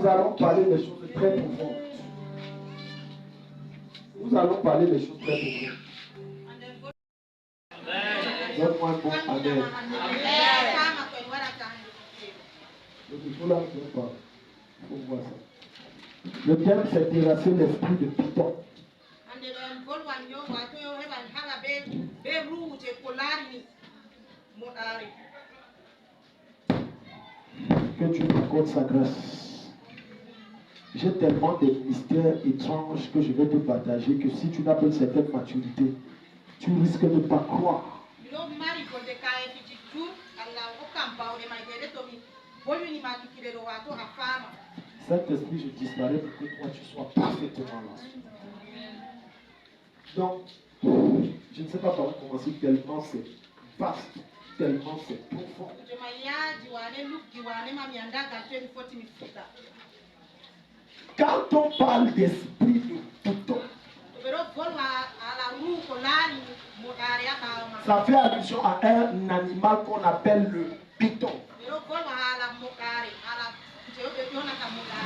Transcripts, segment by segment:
nous allons parler des choses très profondes. Nous allons parler des choses très profondes. Donne-moi un bon amen. Donc il faut là que je parle. Il faut voir ça. Le thème c'est terrasser l'esprit de Python. Que Dieu m'accorde sa grâce. J'ai tellement de mystères étranges que je vais te partager que si tu n'as pas une certaine maturité, tu risques de ne pas croire. Saint-Esprit, je disparais pour que toi tu sois parfaitement là. Donc, je ne sais pas par où commencer tellement c'est vaste, tellement c'est profond. Quand on parle d'esprit de Python, ça fait allusion à un animal qu'on appelle le python.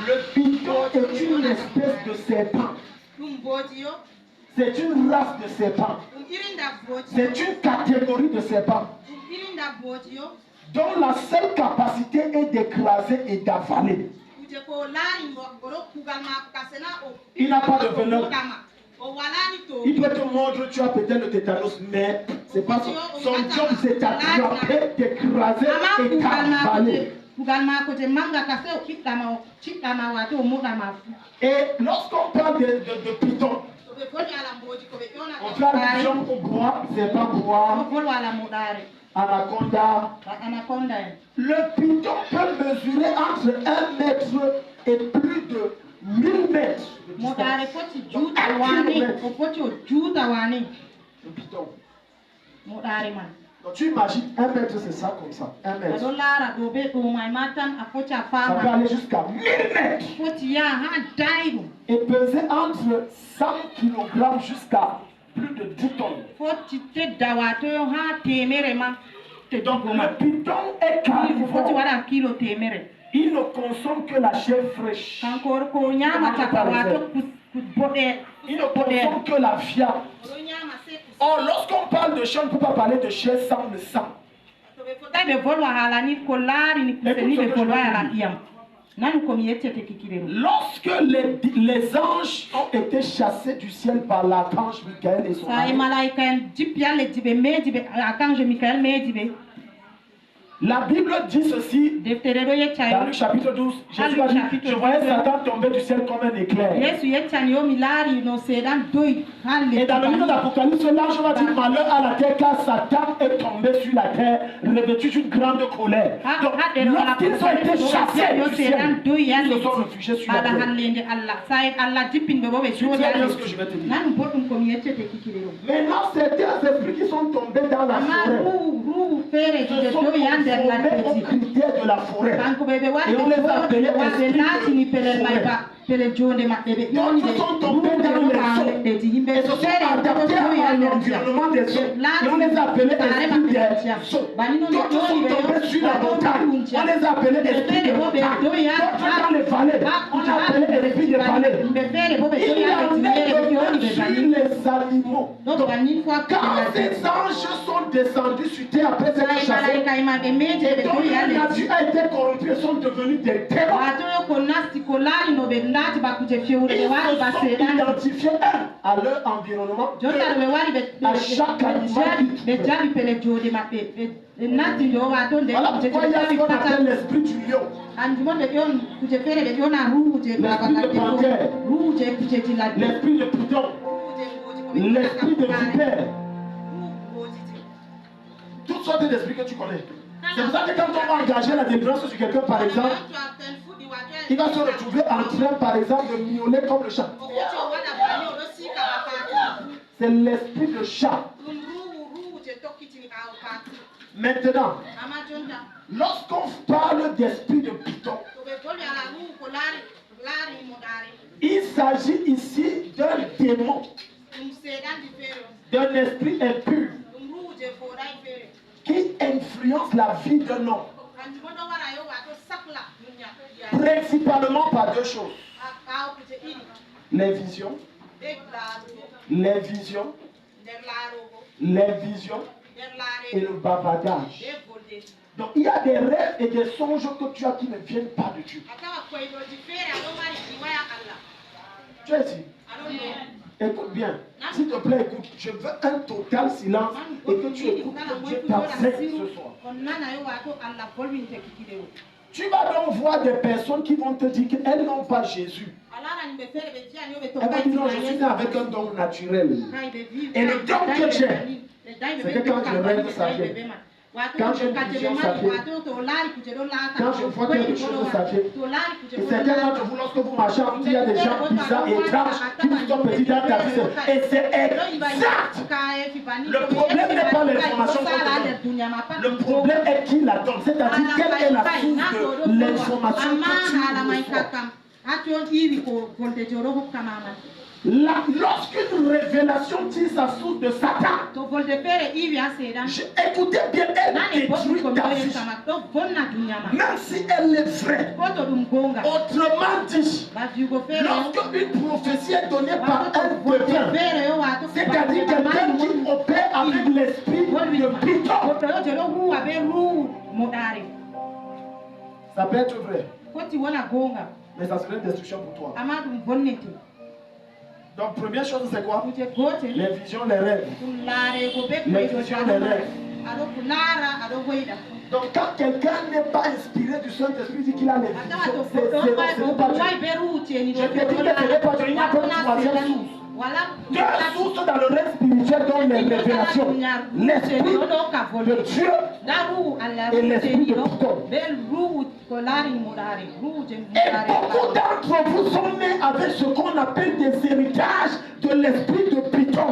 Le python est une espèce de serpent. C'est une race de serpent. C'est une catégorie de serpent dont la seule capacité est d'écraser et d'avaler. Il n'a pas de venin. Il peut te montrer, tu as peut-être le tétanos, mais c'est pas son job, c'est d'attraper, d'écraser et d'avaler. Et lorsqu'on parle de python, on fait allusion au bois, c'est pas bois, anaconda. Le python peut mesurer entre 1 mètre et plus de 1000 mètres. Donc, 1 kilomètre. Le python. Donc tu imagines 1 mètre, c'est ça comme ça. 1 mètre. Ça peut aller jusqu'à 1000 mètres. Et peser entre 100 kg jusqu'à plus de 10 tonnes. Donc le python est carnivore. Il ne consomme que la chair fraîche. Il ne consomme que la viande. Or, lorsqu'on parle de chair, on ne peut pas parler de chair sans le sang. Lorsque les anges ont été chassés du ciel par l'archange Michael et son armée, la Bible dit ceci dans le chapitre 12. Jésus a dit, je voyais Satan tomber du ciel comme un éclair. Et dans le livre d'Apocalypse, l'ange va dire malheur à la terre car Satan est tombé sur la terre, revêtu d'une grande colère. Donc, lorsqu'ils ont été chassés du ciel, ils se sont réfugiés sur la terre. Tu sais bien ce que je vais te dire. Maintenant, certains esprits qui sont tombés dans la forêt, ce sont aux critères de la forêt. Et on les appelait esprits de forêt. D'autres sont tombés dans les eaux et se sont adaptés à l'environnement des eaux. Et on les appelait esprits des eaux. D'autres sont tombés sur la montagne. On les appelait esprits de montagne. D'autres dans les vallées. On appelait esprits de vallées. Il y en a qui sur les animaux. Donc, quand ces anges sont descendus sur terre après cette chasse, et donc la nature a été corrompue, ils sont devenus des terrors. Ils se sont identifiés à leur environnement, à chaque animal. Voilà pourquoi il y a ce qu'on appelle l'esprit du lion, l'esprit de panthère, l'esprit de python, l'esprit de vipère. Toutes sortes d'esprits que tu connais. C'est pour ça que quand on va engager la délivrance sur quelqu'un, par exemple, il va se retrouver en train, par exemple, de miauler comme le chat. C'est l'esprit de chat. Maintenant, lorsqu'on parle d'esprit de python, il s'agit ici d'un démon, d'un esprit impur qui influence la vie d'un homme. Principalement par deux choses. Les visions. Les visions. Les visions. Et le bavardage. Donc il y a des rêves et des songes que tu as qui ne viennent pas de Dieu. Tu es ici. Écoute bien. S'il te plaît, écoute. Je veux un total silence et que tu écoutes que Dieu t'enseigne ce soir. Tu vas donc voir des personnes qui vont te dire qu'elles n'ont pas Jésus. Elles vont dire non, je suis né avec un don naturel. Et le don que j'ai, c'est que quand je rêve, ça vient. Quand je vision, ça vient. Quand je vois quelque chose, ça vient. Et certains d'entre vous, lorsque vous marchez, il y a des gens bizarres et étranges qui vous sont petits dans ta vie. Et c'est exact. Le problème n'est pas l'information qu'on donne. Le problème est qui la donne. C'est-à-dire quelle est la source de l'information que tu reçois. Lorsqu'une révélation tire sa source de Satan, écoutez bien, elle détruit ta vie. Même si elle est vraie. Autrement dit, lorsqu'une prophétie est donnée par un devin, c'est-à-dire quelqu'un qui opère avec l'esprit de Python, ça peut être vrai. Mais ça serait une destruction pour toi. Donc, première chose, c'est quoi? Les visions, les rêves. Les visions, les rêves. Donc, quand quelqu'un n'est pas inspiré du Saint-Esprit, dit qu'il a les visions, c'est pas Dieu. Je te dis que ce n'est pas Dieu. Il n'y a pas de troisième source. Deux sources dans le règne spirituel dont les révélations. L'esprit de Dieu et l'esprit de Python. Et beaucoup d'entre vous sont nés avec ce qu'on appelle des héritages de l'esprit de Python.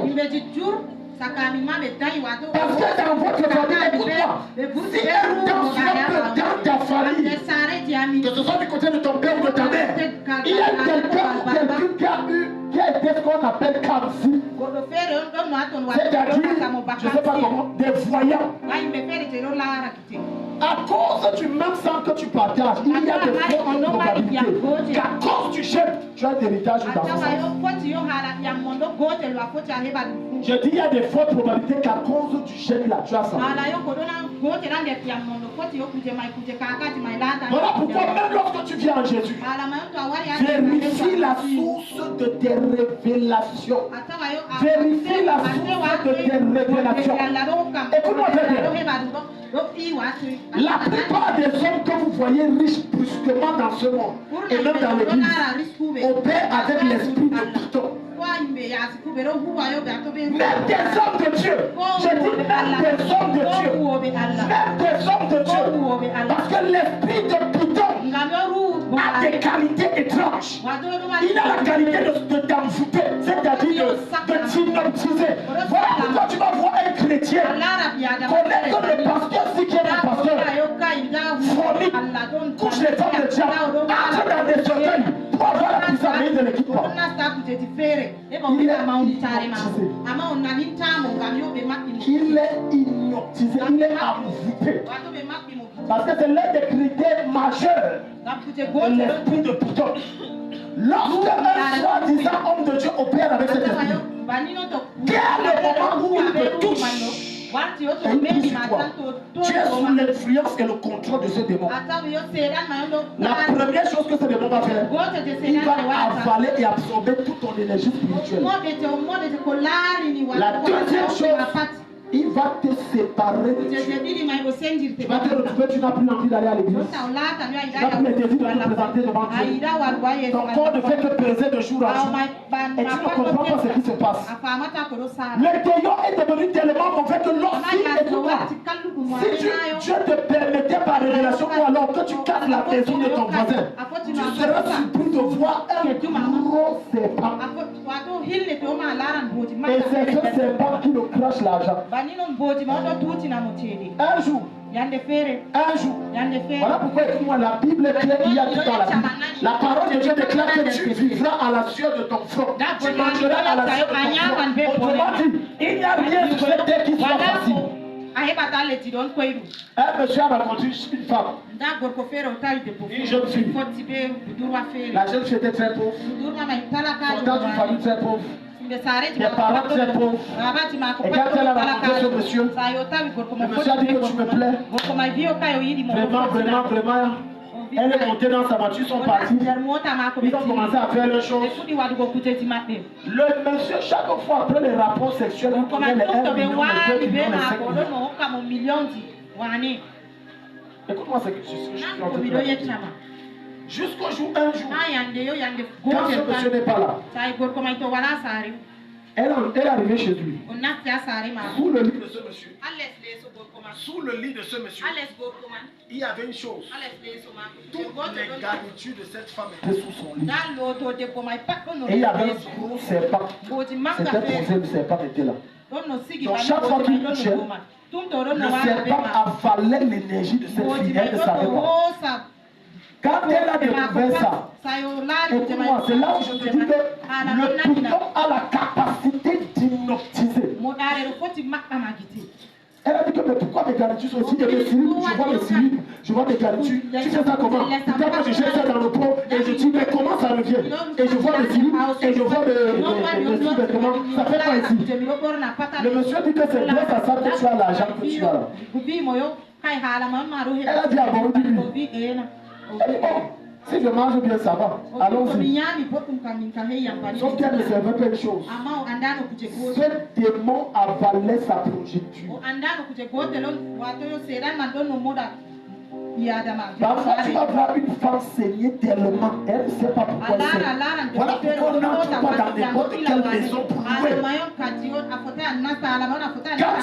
Parce que dans votre famille, écoute-moi, si un danseur dans ta famille, que ce soit du côté de ton père ou de ta mère, il y a quelqu'un qui a été ce qu'on appelle Kamsi. C'est-à-dire, je ne sais pas comment, des voyants. À cause du même sang que tu partages, il y a des fortes probabilités qu'à cause du jeûne, tu as l'héritage dans ton sang. Je dis il y a des fortes probabilités qu'à cause du jeûne là, tu as ça. Voilà pourquoi même lorsque tu viens en Jésus, vérifie la source de tes révélations. Vérifie la source de tes révélations. Écoute-moi très bien. La plupart des hommes que vous voyez riches brusquement dans ce monde et même dans l'église opèrent avec l'esprit de Python. Même des hommes de Dieu, je dis même des hommes de Dieu, même des hommes de Dieu, parce que l'esprit de Python a des qualités étranges. Il a la qualité de t'envoûter, c'est-à-dire de t'hypnotiser. Voilà pourquoi tu vas voir un chrétien connaître le pasteur, si qui est un pasteur, fourni, couche les femmes de diable, entre dans des cercueils pour avoir la puissance de l'équipement. Il est hypnotisé, il est envoûté. Parce que c'est l'un des critères majeurs de l'esprit de Python. Lorsque un soi-disant homme de Dieu opère avec cet esprit, quel est le moment où il te touche? Tu es sous l'influence et le contrôle de ce démon. La première chose que ce démon va faire, il va avaler et absorber toute ton énergie spirituelle. La deuxième chose, il va te séparer de Dieu. Tu vas te retrouver, tu n'as plus envie d'aller à l'église. Tu n'as plus le désir de te présenter devant Dieu. Ton corps ne fait que peser de jour en jour. Et tu ne comprends pas ce qui se passe. L'intérieur est devenu tellement mauvais que lorsqu'il est toi, si Dieu te permettait par révélation ou alors que tu casses la maison de ton voisin, tu seras surpris de voir un gros serpent. Et c'est ce serpent qui nous crache l'argent. Un jour, voilà pourquoi écoute-moi, la Bible est claire, il y a tout dans la Bible. La parole de Dieu déclare que tu vivras à la sueur de ton front. Tu mangeras à la sueur de ton front. Autrement dit, il n'y a rien sur cette terre qui soit facile. Un monsieur a rencontré une femme, une jeune fille. La jeune fille était très pauvre. Dans une famille très pauvre. Des parents très pauvres. Et quand elle a rencontré ce monsieur, le monsieur a dit que tu me plais. Vraiment. Elle est montée dans sa voiture, ils sont partis. Ils ont commencé à faire les choses. Le monsieur, chaque fois après les rapports sexuels, il connaît les 1 million, les 2 millions, les 5 millions. Écoute-moi ce que je suis en train de dire. Jusqu'au jour, un jour, quand ce monsieur n'est pas là, elle est arrivée chez lui. Sous le lit de ce monsieur. Sous le lit de ce monsieur, il y avait une chose. Toutes les garnitures de cette femme étaient sous son lit. Et il y avait un gros serpent. C'était posé, le serpent était là. Donc chaque fois qu'il touchait, le serpent avalait l'énergie de cette fille. Elle ne savait pas. Quand elle a découvert ça, écoute-moi, c'est là où je te dis que le piton a la capacité d'hypnotiser. Elle a dit que mais pourquoi mes garnitures sont ici? Il y a des slip, je vois des slip, je vois des garnitures. Tu fais ça comment? Quand je jette ça dans le pot et je dis mais comment ça revient? Et je vois des slip et je vois des vêtements. Ça fait quoi ici? Le monsieur dit que c'est grâce à ça que tu as l'argent que tu as là. Elle a dit à bon lui. Si je mange bien, ça va. Allons-y. Sauf qu'elle ne savait pas une chose. Ce démon avalait sa projecture. Parfois, tu vas voir une femme saigner tellement, elle ne sait pas pourquoi elle saigne. Voilà pourquoi on n'entre pas dans n'importe quelle maison pour louer. Quand tu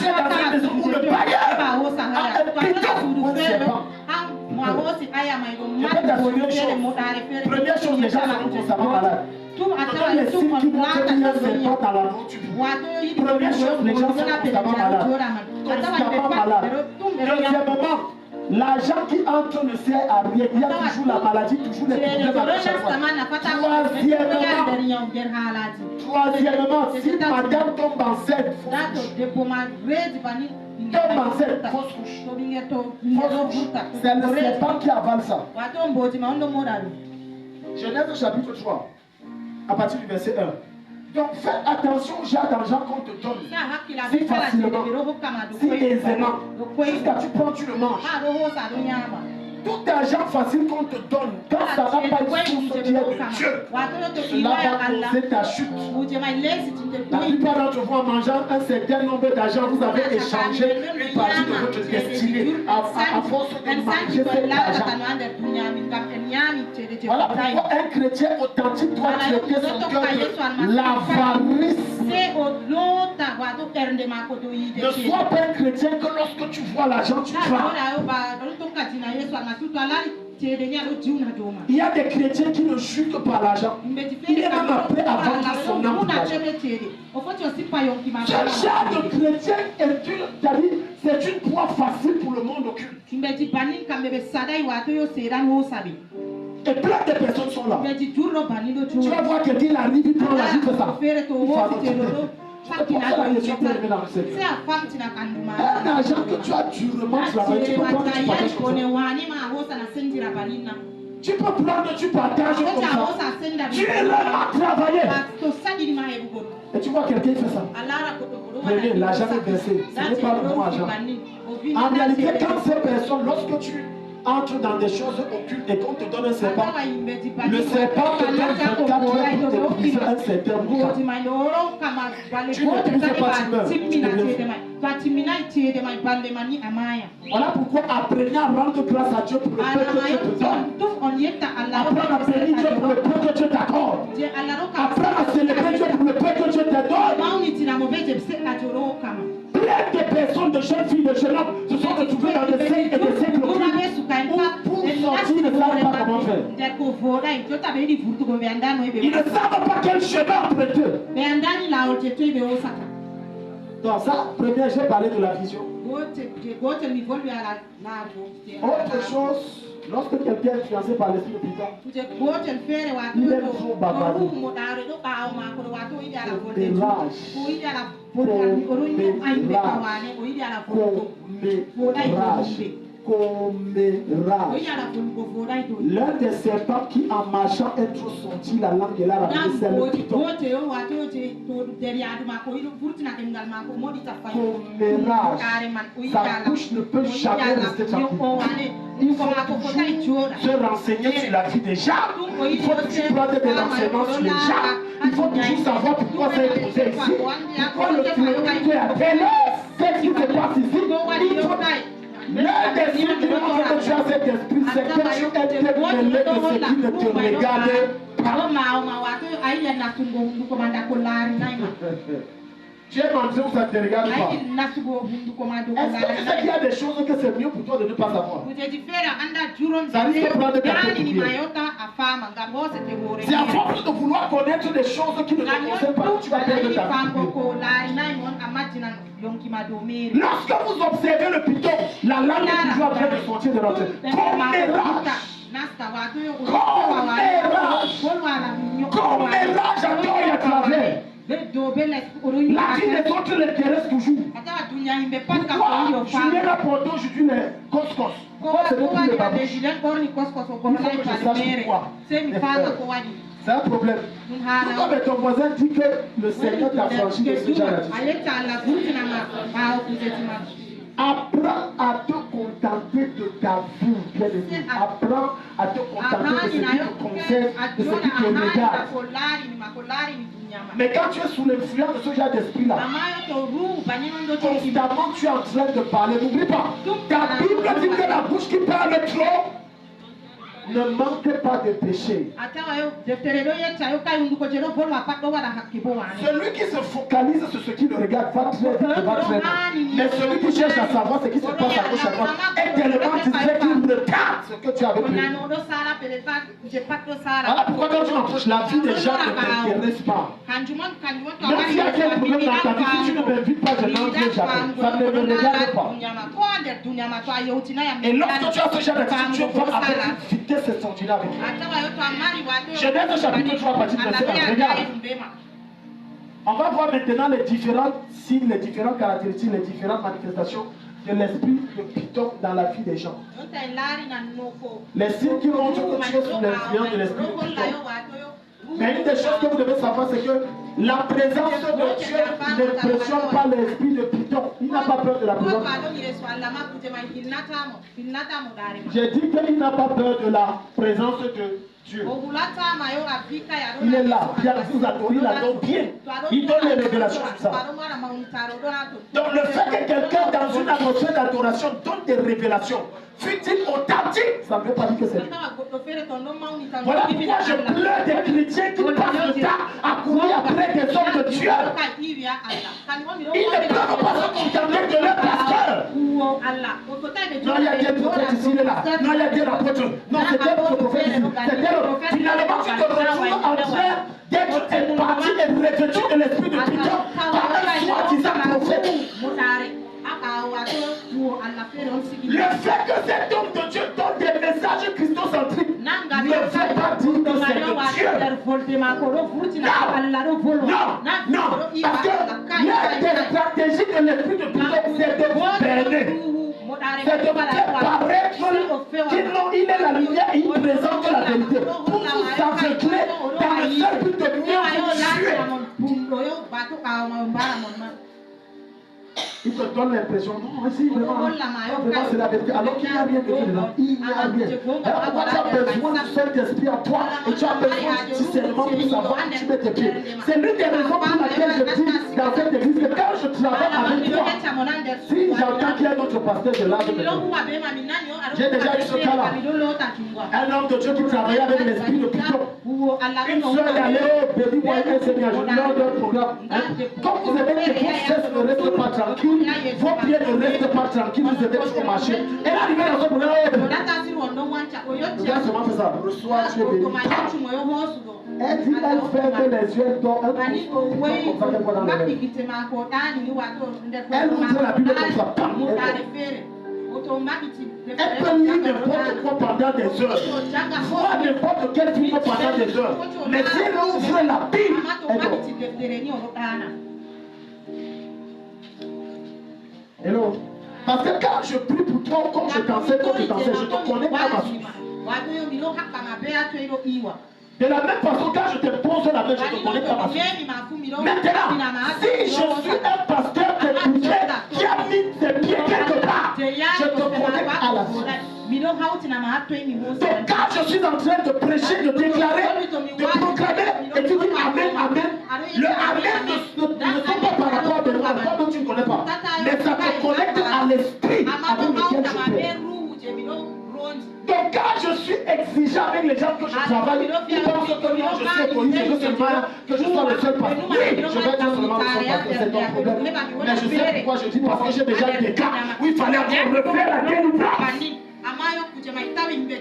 es dans une maison où le bailleur a un piton, on ne sait pas. Je peux t'assurer une chose. Première chose, les gens sont constamment malades. Quand les signes qui montrent qu'il y a un serpent dans la nourriture. Première chose, les gens sont constamment malades. Constamment malades. Deuxièmement, l'argent qui entre ne sert à rien. Il y a toujours la maladie, toujours les problèmes à chaque fois. Troisièmement, si madame tombe enceinte, fausse couche. C'est le serpent qui avale ça. Genèse chapitre 3, à partir du verset 1. Donc fais attention au genre d'argent qu'on te donne. Si facilement, si aisément, jusqu'à tu prends, tu le manges. Tout argent facile qu'on te donne, quand ça n'a pas une source qui est de Dieu, cela va causer ta chute. La plupart d'entre vous, en mangeant un certain nombre d'argent, vous avez échangé une partie de votre destinée à force de manger cet argent. Voilà pourquoi un chrétien authentique doit traiter son cœur de l'avarice. Ne sois pas un chrétien que lorsque tu vois l'argent, tu vas. Il y a des chrétiens qui ne jurent que par l'argent. Il est même appelé à vendre son âme pour l'argent. Ce genre de chrétien c'est une proie facile pour le monde occulte. Et plein de personnes sont là. Tu vas voir quelqu'un, il arrive, il prend la vie, il fait ça. Un argent que tu as durement travaillé, tu peux prendre, tu partages comme ça. Tu peux prendre, tu partages comme ça. Tu es là à travailler. Et tu vois quelqu'un fait ça. Prenez, l'argent est versé. Ce n'est pas le bon argent. En réalité, quand ces personnes, lorsque tu entres dans des choses occultes et qu'on te donne un serpent, le serpent te donne 24 heures pour te briser un certain bouton. Tu ne brises pas, tu meurs. Voilà pourquoi apprenez à rendre grâce à Dieu pour le peu que Dieu te donne. Apprends à bénir Dieu pour le peu que Dieu t'accorde. Apprends à célébrer Dieu pour le peu que Dieu te donne. Plein de personnes, de jeunes filles, de jeunes hommes se sont retrouvés dans des siècles et des siècles occultes. Pour sortir, ils ne savent pas comment faire. Ils ne savent pas quel chemin emprunter. Donc ça, première, j'ai parlé de la vision. Autre chose, lorsque quelqu'un est influencé par l'esprit de Python, il est toujours bavarder. De rage. L'un des serpents qui en marchant est trop sorti la langue de la ramené, c'est le python. Commérage. Sa bouche ne peut jamais rester tranquille. Il faut toujours se renseigner sur la vie des gens. Il faut toujours prendre des renseignements sur les gens. Il faut toujours savoir pourquoi ça est posé ici. Pourquoi le président est appelé. Qu'est-ce qui se passe ici? Il faut... L'un des signes qui montre que tu as cet esprit, c'est que tu es mêlé de ce qui ne te regarde pas. Tu es mentir ou ça ne te regarde pas? Est-ce que tu sais qu'il y a des choses que c'est mieux pour toi de ne pas savoir? Ça risque de prendre ta tête. C'est à force de vouloir connaître des choses qui ne te concernent pas que tu vas perdre ta vie. Lorsque vous observez le python, la langue est toujours en train de sortir de notre tête. Commérage à toi et à travers. La vie des autres l'intéresse toujours. Pourquoi Julien a porté aujourd'hui les couscous? Pourquoi ce n'est plus le babouche? Il faut que je sache pourquoi. C'est un problème. Pourquoi ton voisin dit que le Seigneur t'a franchi de ce genre de... Apprends à te contenter de ta vie, bien-aimé. Apprends à te contenter de ce qui te concerne, de ce qui te regarde. Mais quand tu es sous l'influence de ce genre d'esprit-là, constamment tu es en train de parler. N'oublie pas, ta Bible dit que la bouche qui parle trop ne manque pas de péché. Celui qui se focalise sur ce qui le regarde va très vite, va très loin. Mais celui qui cherche à savoir ce qui se passe à gauche à droite est tellement distrait qu'il regarde ce que tu avais prévu. Voilà pourquoi quand tu m'approches, la vie des gens ne t'intéresse pas. Même s'il y a quel problème dans ta vie, si tu ne m'invites pas, je n'entrerai jamais. Ça ne me regarde pas. Et lorsque tu as ce genre d'attitude, tu vas avec une vitesse extraordinaire avec lui. Genèse chapitre 3, partie de verset 1. Regarde. On va voir maintenant les différents signes, les différentes caractéristiques, les différentes manifestations de l'esprit de python dans la vie des gens. Les signes qui montrent que tu es sous l'influence de l'esprit de python. Mais une des choses que vous devez savoir, c'est que la présence de Dieu n'impressionne pas l'esprit de python. Il n'a pas peur de la présence de Dieu. J'ai dit qu'il n'a pas peur de la présence de Dieu. Il est là, il vous adore, il adore bien. Il donne les révélations sur ça. Donc le fait que quelqu'un dans une atmosphère d'adoration donne des révélations, fut-il authentique, ça ne veut pas dire que c'est lui. Voilà pourquoi je pleure des chrétiens qui passent le temps à courir après des hommes de Dieu. Ils ne peuvent pas se contenter de leur pasteur. Non, il y a des prophètes ici, il est là. Non, il y a des apôtres. Non, c'était notre prophète ici. Finalement, tu te retrouves en train d'être imparti et revêtu de l'esprit de Python par un soi-disant prophète. Le fait que cet homme de Dieu donne des messages christocentriques ne veut pas dire que c'est de Dieu. Non, parce que l'une des stratégies de l'esprit de Python, c'est de vous berner. C'est de faire paraître qu'il est la lumière et il présente la vérité. Pour vous aveugler dans le seul but de mieux vous tuer. Il te donne l'impression, non, ici, vraiment, c'est la vérité. Alors qu'il n'y a rien de dedans. Il n'y a rien. Alors pourquoi tu as besoin du Saint-Esprit en toi et tu as besoin du discernement pour savoir où tu mets tes pieds. C'est l'une des raisons pour laquelle je dis dans cette église que quand je travaille avec toi, si j'entends qu'il y a d'autres pasteurs, je lâche mes mains. J'ai déjà eu ce cas-là. Un homme de Dieu qui travaillait avec l'esprit de Python. Une soeur est allée au Béni pour un Seigneur, je lui donne un programme. Comme vous avez que vos fesses ne restent pas tranquilles, vos pieds ne restent pas tranquilles, vous êtes trop marché. Elle est arrivée dans ce programme. Regarde comment fait ça. Reçois, tu es béni. Elle dit, elle ferme les yeux, elle dort, elle pousse comme ça, elle voit dans les rêves. Elle ouvre la Bible comme ça. Elle peut lire n'importe quoi pendant des heures, voir n'importe quel film pendant des heures. Mais si elle ouvre la Bible, elle dort. Hello. Parce que quand je prie pour toi, comme je t'enseigne, je te connais pas ma source. De la même façon, quand je te pose la main, je te connais pas ma source. Maintenant, si je suis un pasteur qui a mis ses pieds quelque part, je te connais à la source. Donc quand je suis en train de prêcher, de déclarer, de proclamer, et tu dis Amen, Amen, le Amen ne sont pas par rapport à toi, toi tu ne connais pas. Mais ça te connecte à l'esprit avec lequel je prie. Donc quand je suis exigeant avec les gens que je travaille, ils pensent que moi je suis égoïste, je veux seulement que je sois le seul pasteur. Oui, je vais être seulement le seul pasteur, c'est ton problème. Mais je sais pourquoi je dis, parce que j'ai déjà eu des cas où il fallait encore refaire la délivrance.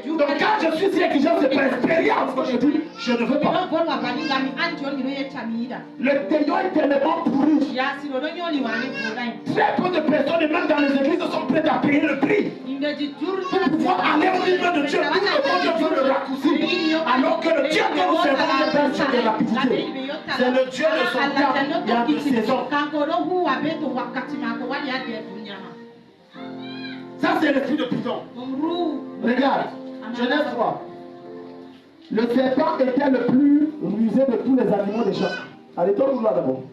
Donc quand je suis si exigeant, c'est par expérience que je dis, je ne veux pas. Le théo est tellement pourri. Très peu de personnes, même dans les églises, sont prêtes à payer le prix pour pouvoir aller au niveau de Dieu. Tout le monde veut le raccourcir. Alors que le Dieu que nous servons n'est pas un Dieu de rapidité. C'est le Dieu de son temps. Il y a des saisons. Ça, c'est l'esprit de Python. Regarde, Genèse 3. Le serpent était le plus rusé de tous les animaux des champs. Allez, tourne là d'abord.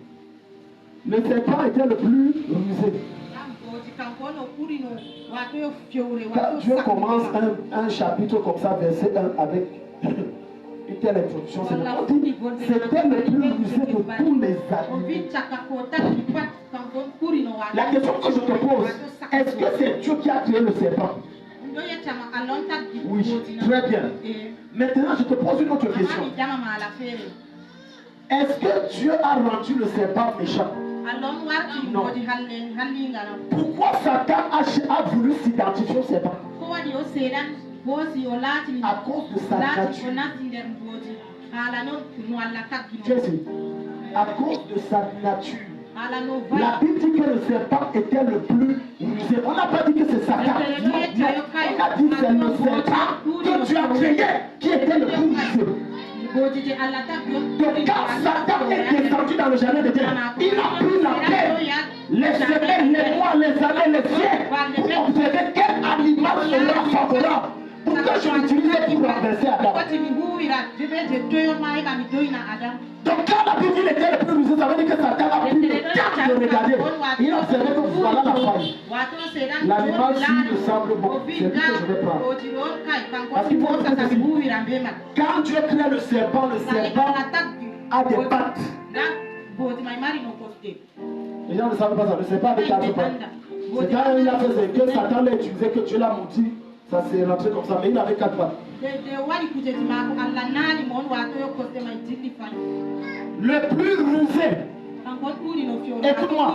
Le serpent était le plus rusé. Quand Dieu commence un chapitre comme ça, verset 1, avec une telle introduction, c'est c'était le plus rusé de tous les animaux. La question que je te pose, est-ce que c'est Dieu qui a créé le serpent? Oui, très bien. Maintenant, je te pose une autre question. Est-ce que Dieu a rendu le serpent méchant? Non. Pourquoi Satan a voulu s'identifier au serpent? À cause de sa nature. À cause de sa nature. La Bible dit que le serpent était le plus rusé. On n'a pas dit que c'est Satan. Non, on a dit que c'est le serpent que Dieu a créé qui était le plus rusé. Donc quand Satan est descendu dans le jardin de Dieu, il a pris la terre, les semaines, les mois, les années, les siècles pour observer quel animal sera favorable pour que je l'utilise pour renverser Adam. Donc quand la Bible était le plus rusé, ça veut dire que Satan a pris le temps de regarder. Il a observé que voilà la faille. L'animal s'il me semble bon, c'est lui que je vais prendre. Parce qu'il faut que quand Dieu crée le serpent a des pattes. Les gens ne savent pas ça, le serpent a des quatre pattes. C'est quand il a fait que Satan l'a utilisé, que Dieu l'a maudit. Ça s'est rentré comme ça, mais il avait quatre pattes. Le plus rusé. Écoute-moi.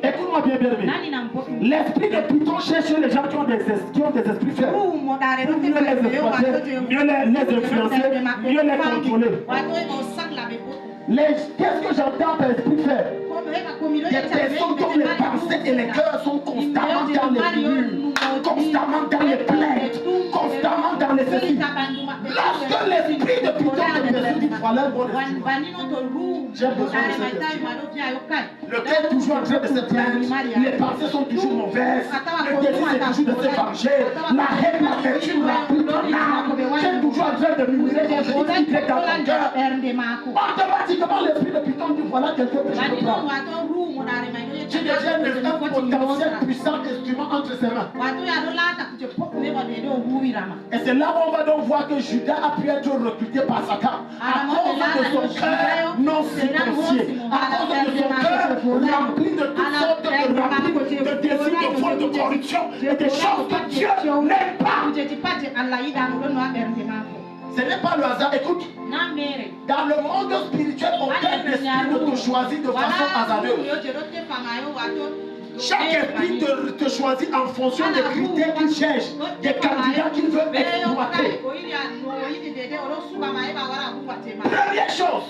Écoute-moi bien, bien aimé. L'esprit de Python cherche les gens qui ont des esprits faibles. Pour mieux les exploiter, mieux les influencer, mieux les contrôler. Qu'est-ce que j'entends par esprit faible? Des personnes dont les pensées et les cœurs sont constamment dans les murs, constamment dans les plaintes, constamment dans les ceci. Lorsque l'esprit de Python te perçoit, dit voilà un bon esprit. J'ai besoin de cet esprit. Le cœur est toujours en train de se plaindre, les pensées sont toujours mauvaises, le désir c'est toujours de se venger, la haine, l'amertume, la pute, l'âme. J'ai toujours en train de murmurer des choses qui créent dans ton cœur. Automatiquement, l'esprit de Python dit voilà quelqu'un que je peux prendre. Tu deviens un potentiel puissant instrument entre ses mains. Et c'est là où on va donc voir que Judas a pu être recruté par Satan à cause de son cœur non circoncis, à cause de son cœur rempli de toutes sortes de désirs, de vol, de corruption et des choses que Dieu n'aime pas. Ce n'est pas le hasard. Écoute, dans le monde spirituel, aucun esprit ne te choisit de façon hasardeuse. Chaque esprit te choisit en fonction des critères qu'il cherche, des candidats qu'il veut exploiter. Première chose,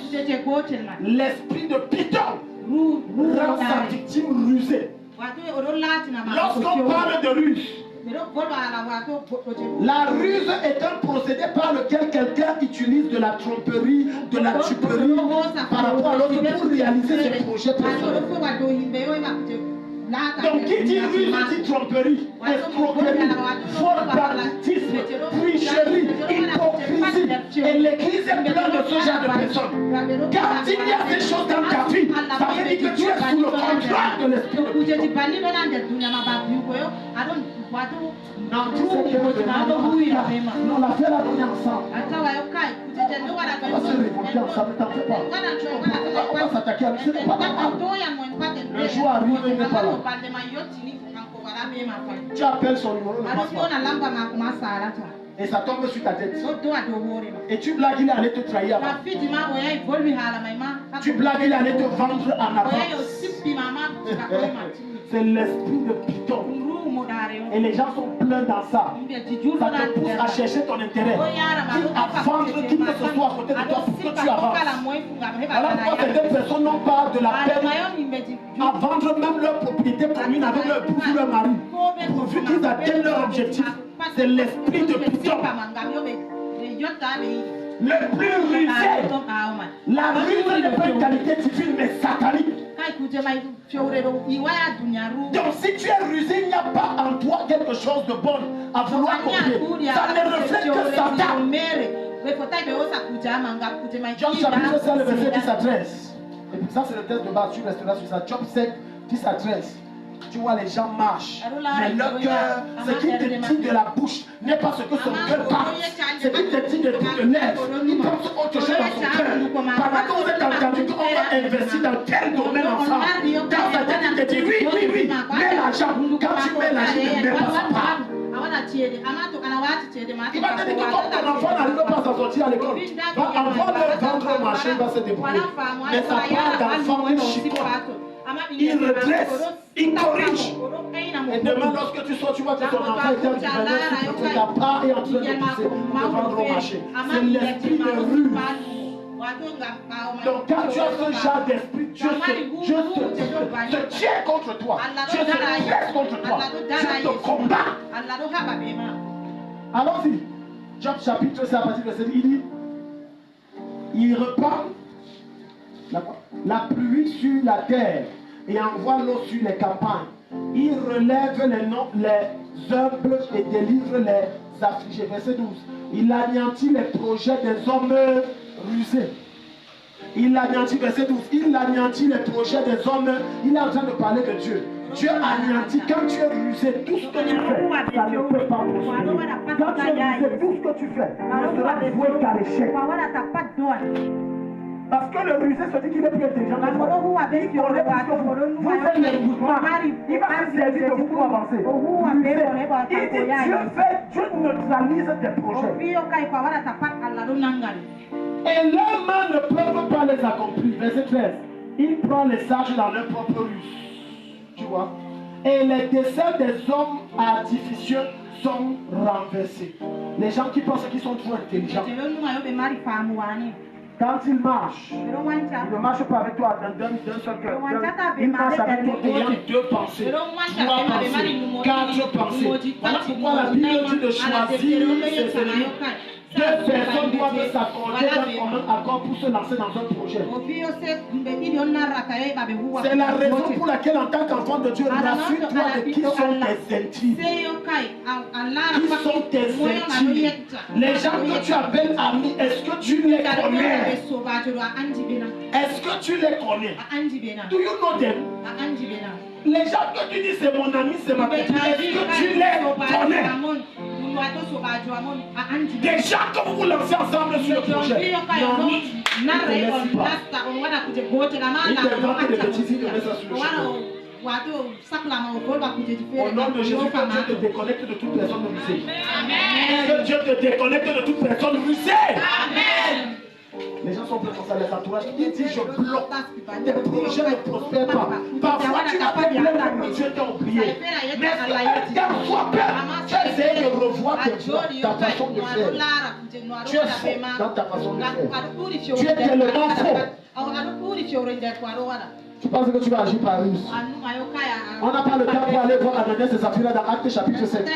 l'esprit de Python rend sa victime rusée. Lorsqu'on parle de ruse, la ruse est un procédé par lequel quelqu'un utilise de la tromperie, de la duperie par rapport à l'autre pour réaliser ses projets personnels. Donc qui dit ruse dit tromperie, escroquerie, faux baptisme, tricherie, hypocrisie. Et l'église est pleine de ce genre de personnes. Quand il y a des choses dans ta vie, ça veut dire que tu es sous le contrôle de l'esprit. Non, tu sais que nous on l'a fait la dernière ensemble. On va se révolter ensemble, ne t'en fais pas. On va s'attaquer à lui, ce n'est pas normal. Le jour arrive, il n'est pas là. Tu appelles son numéro, ne passe pas. Et ça tombe sur ta tête. Et tu blagues, il est allé te trahir avant. Tu blagues, il est allé te vendre en avance. C'est l'esprit de Python. Et les gens sont pleins dans ça. Ça te pousse à chercher ton intérêt. À vendre qui que ce soit à côté de toi pour que tu avances. Alors pourquoi certaines personnes n'ont pas de la peine à vendre même leur propriété commune avec leur époux ou leur mari, pourvu qu'ils atteignent leur objectif. C'est l'esprit de Python. Le plus rusé. La ruse n'est pas une qualité divine mais satanique. Donc si tu es rusé, il n'y a pas en toi quelque chose de bon à vouloir copier. Ça ne reflète que Satan. Job chapitre 7, le verset 10 à 13. Et puis ça c'est le texte de base, tu resteras sur ça. Job 7, 10 à 13. Tu vois, les gens marchent, mais leur cœur, ce qui te dit de la bouche n'est pas ce que son cœur pense. Ce qui te dit de lèvres, il pense autre chose dans son cœur. Pendant que vous êtes entendu qu'on va investir dans tel domaine ensemble, dans sa tête, il te dit oui, mets l'argent. Quand tu mets l'argent, ne mets pas sa part. Il va te dire que comme ton enfant n'arrive pas à s'en sortir à l'école, envoie-le vendre au marché, il va se débrouiller. Mais sa part d'enfant, il chicote. Il redresse, il corrige. Et demain, lorsque tu sors, tu vois que ton enfant est en train de ta part et en train de pousser, de vendre au marché. C'est l'esprit de ruse. Donc, quand tu as ce genre d'esprit, Dieu se tient contre toi. Dieu se dresse contre toi. Dieu te combat. Allons-y. Job chapitre 7, à partir de 7, il dit il repart la pluie sur la terre et envoie l'eau sur les campagnes. Il relève les humbles et délivre les affligés. Verset 12. Il anéantit les projets des hommes rusés. Il anéantit, verset 12. Il anéantit les projets des hommes. Il est en train de parler de Dieu. Dieu anéantit. Quand tu es rusé, tout ce que tu fais, ça ne peut pas prospérer. Quand tu es rusé, tout ce que tu fais ne sera voué qu'à l'échec. Parce que le rusé se dit qu'il est plus intelligent. Il connaît plus que vous. Vous faites les mouvements. Il va se servir de vous pour avancer. Il dit Dieu neutralise tes projets. Et leurs mains ne peuvent pas les accomplir. Verset 13. Il prend les sages dans leur propre ruse. Tu vois. Et les desseins des hommes artificieux sont renversés. Les gens qui pensent qu'ils sont trop intelligents. Quand il marche, il ne marche pas avec toi d'un seul cœur. Il marche avec toi ayant deux pensées, trois pensées, quatre pensées. Voilà pourquoi la Bible dit de choisir ses ennemis. Deux personnes doivent s'accorder dans un accord pour se lancer dans un projet. C'est la raison pour laquelle en tant qu'enfant de Dieu, rassure-toi de qui sont tes intimes. Qui sont tes intimes? Les gens que tu appelles amis, est-ce que tu les connais? Est-ce que tu les connais? Do you know them? Les gens que tu dis c'est mon ami, c'est ma copine, est-ce que tu les connais? Des gens que vous vous lancez ensemble sur le projet. Non, ils ne te laissent pas. Ils te vendent des bêtises, ils te mettent ça sur le chemin. Au nom de Jésus, que Dieu te déconnecte de toute personne rusée. Que Dieu te déconnecte de toute personne rusée. Amen. Les gens sont prêts pour ça, les entourages. Il dit je bloque. Tes projets ne prospèrent pas. Parfois tu vas te plaindre que Dieu t'a oublié. Mais quand sois peur, tu essaies de revoir ta façon de faire. Tu es faux dans ta façon de faire. Tu es tellement faux. Tu penses que tu vas agir par ruse. On n'a pas le temps pour aller voir Ananias et Saphira dans Actes chapitre 7.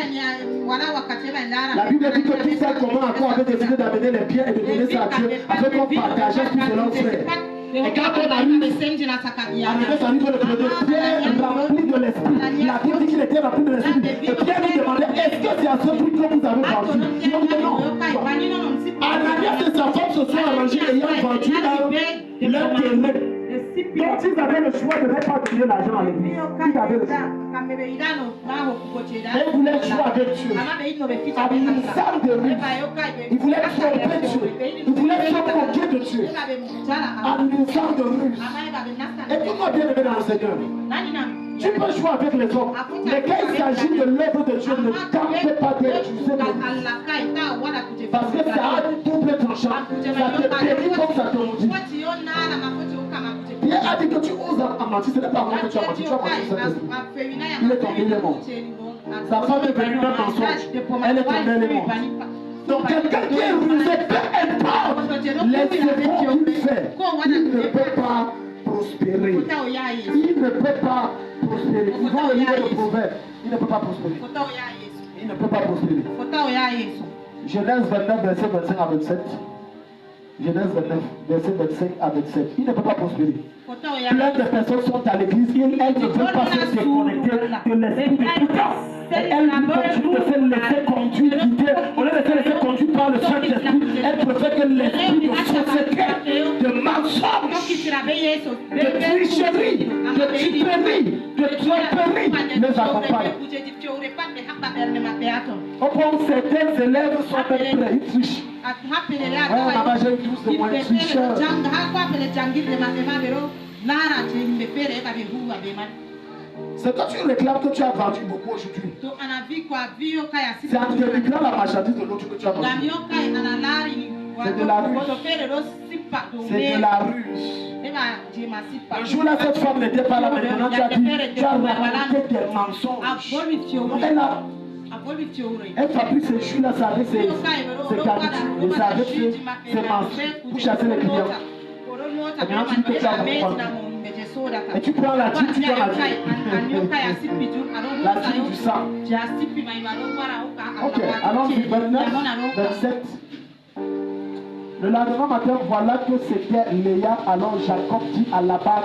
La Bible dit que tout seul comment encore avait décidé d'amener les biens et de donner ça à Dieu afin qu'on partageait tout selon frère. Et quand on arrive, le premier, Pierre rempli de l'esprit. La Bible dit qu'il était rempli de l'esprit. Et Pierre lui demandait, est-ce que c'est à ce prix que vous avez vendu? Ils ont dit non. Ananias et sa femme se sont arrangés ayant vendu leur terrain. Donc ils avaient le choix de ne pas donner l'argent à l'église. Ils avaient le choix. Et ils voulaient jouer avec Dieu. Administrant de lui. Ils voulaient tromper Dieu. Ils voulaient se moquer de Dieu. Administrant de lui. Écoute-moi bien aimé dans le Seigneur. Tu peux jouer avec les hommes. Mais quand il s'agit de l'œuvre de Dieu, ne tente pas d'être usé. Parce que ça a une double tranchant. Ça te périt comme ça te maudit. Pierre a dit que tu oses en mentir, ce n'est pas moi que tu as menti, tu as menti sur cet esprit. Il est tombé, il est mort. Sa femme est venue dans le mensonge, elle est tombée, elle est morte. Donc quelqu'un qui est rusé, peu importe les efforts qu'il fait, il ne peut pas prospérer. Il ne peut pas prospérer. Ils vont lire le proverbe, il ne peut pas prospérer. Il ne peut pas prospérer. Genèse 29, verset 25 à 27. Genèse 29, verset 25 à 27. Il ne peut pas prospérer. Plein de personnes sont à l'église, elles ne veulent pas se déconnecter de l'esprit de puissance. Et elles continuent de se laisser conduire, guider. Au lieu de se laisser conduire par le Saint-Esprit, elles préfèrent que l'esprit de fausseté, de mensonge, de tricherie, de tuperie, de tromperie les accompagne. Au point où certains élèves sont même prêts, ils trichent. Maman, j'ai eu 12 de moins tricheurs. C'est quand tu réclames que tu as vendu beaucoup aujourd'hui. C'est en délivrant la marchandise de l'autre que tu as vendu. C'est de la ruse. C'est de la ruse. Le jour là, cette femme n'était pas là, maintenant tu as dit, tu as raconté des mensonges. Elle fabrique ces jus là, ça avec ses garnitures, et ça avec ses mensonges pour chasser les clients. Et maintenant tu dis que tu as vendu. Et tu prends la dîme, tu donnes la dîme. La dîme du sang. Ok, allons du 29, 27. Le lendemain matin, voilà que c'était Léa. Alors Jacob dit à Laban,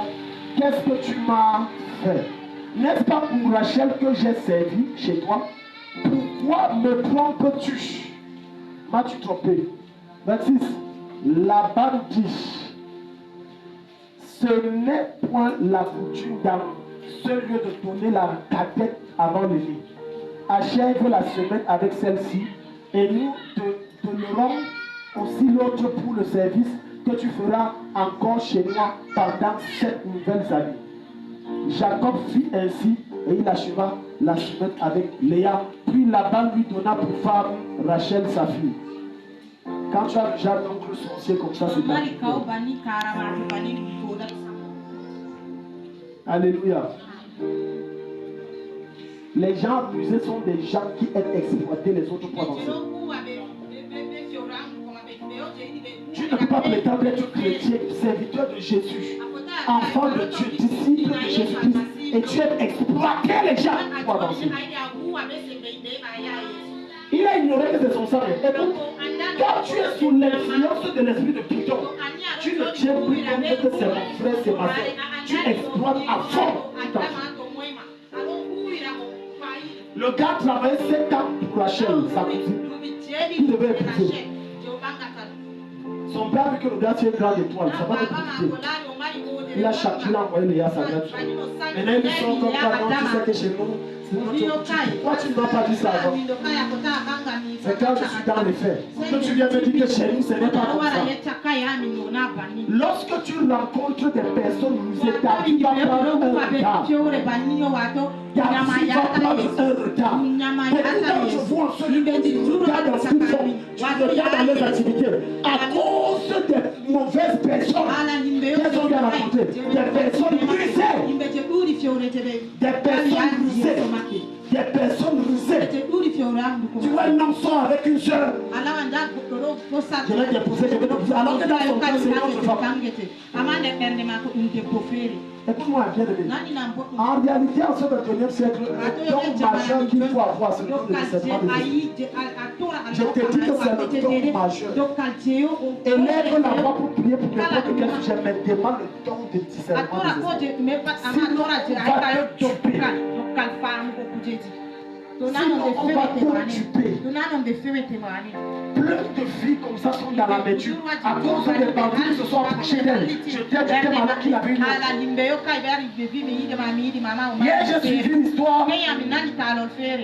qu'est-ce que tu m'as fait? N'est-ce pas pour Rachel que j'ai servi chez toi? Pourquoi me trompes-tu? M'as-tu trompé? 26. Laban dit, ce n'est point la coutume dans ce lieu de donner la cadette avant le lit. Achève la semaine avec celle-ci et nous te donnerons aussi l'autre pour le service que tu feras encore chez moi pendant 7 nouvelles années. Jacob fit ainsi et il acheva la semaine avec Léa. Puis Laban lui donna pour femme Rachel sa fille. Quand tu as déjà un oncle sorcier comme ça, c'est pas. Alléluia. Les gens abusés sont des gens qui aiment exploiter les autres pour avancer. Tu ne peux pas prétendre être chrétien, serviteur de Jésus, enfant de Dieu, disciple de Jésus-Christ, et tu aimes exploiter les gens pour avancer. Il a ignoré que c'est son sang. Et donc, quand tu es sous l'influence de l'esprit de Python, tu ne tiens plus compte que c'est mon frère, c'est ma soeur. Tu exploites à fond. Le gars travaille 7 ans pour Rachel, sa cousine. Il devait épouser. Son père a vu que le gars tient une grande étoile, ça va le quitter. Il a châtié, il a envoyé Léa sa grande soeur. Maintenant ils sont comme ça, non, tu sais que chez nous, pourquoi tu ne m'as pas dit ça avant? C'est quand je suis dans les faits que tu viens me dire que chez nous ce n'est pas comme ça. Lorsque tu rencontres des personnes rusées, ta vie va prendre un retard. Ta vie va prendre un retard. Et quand je vois ceux qui regardent dans ce qu'ils font, tu regardes dans leurs activités, à cause des mauvaises personnes qu'elles ont bien rencontrées, des personnes rusées, des personnes rusées. Des personnes rusées. Tu vois un homme sort avec une soeur. je vais déposer, je vais déposer. Alors que dans son cœur, c'est une autre femme. Écoute-moi bien de dire. En réalité, en ce 21e siècle, le don majeur qu'il faut avoir, c'est le don de discernement des esprits. Je te dis que c'est le don majeur. Élève la voix pour prier pour n'importe quel sujet, mais demande le don de discernement des esprits. Sinon, on va te tuer. Sinon, on va te tuer. Plein de filles comme ça sont dans la nature à cause des bandits qui se sont approchés d'elle. Je t'ai dit que malin qu'il avait une. Hier, j'ai suivi l'histoire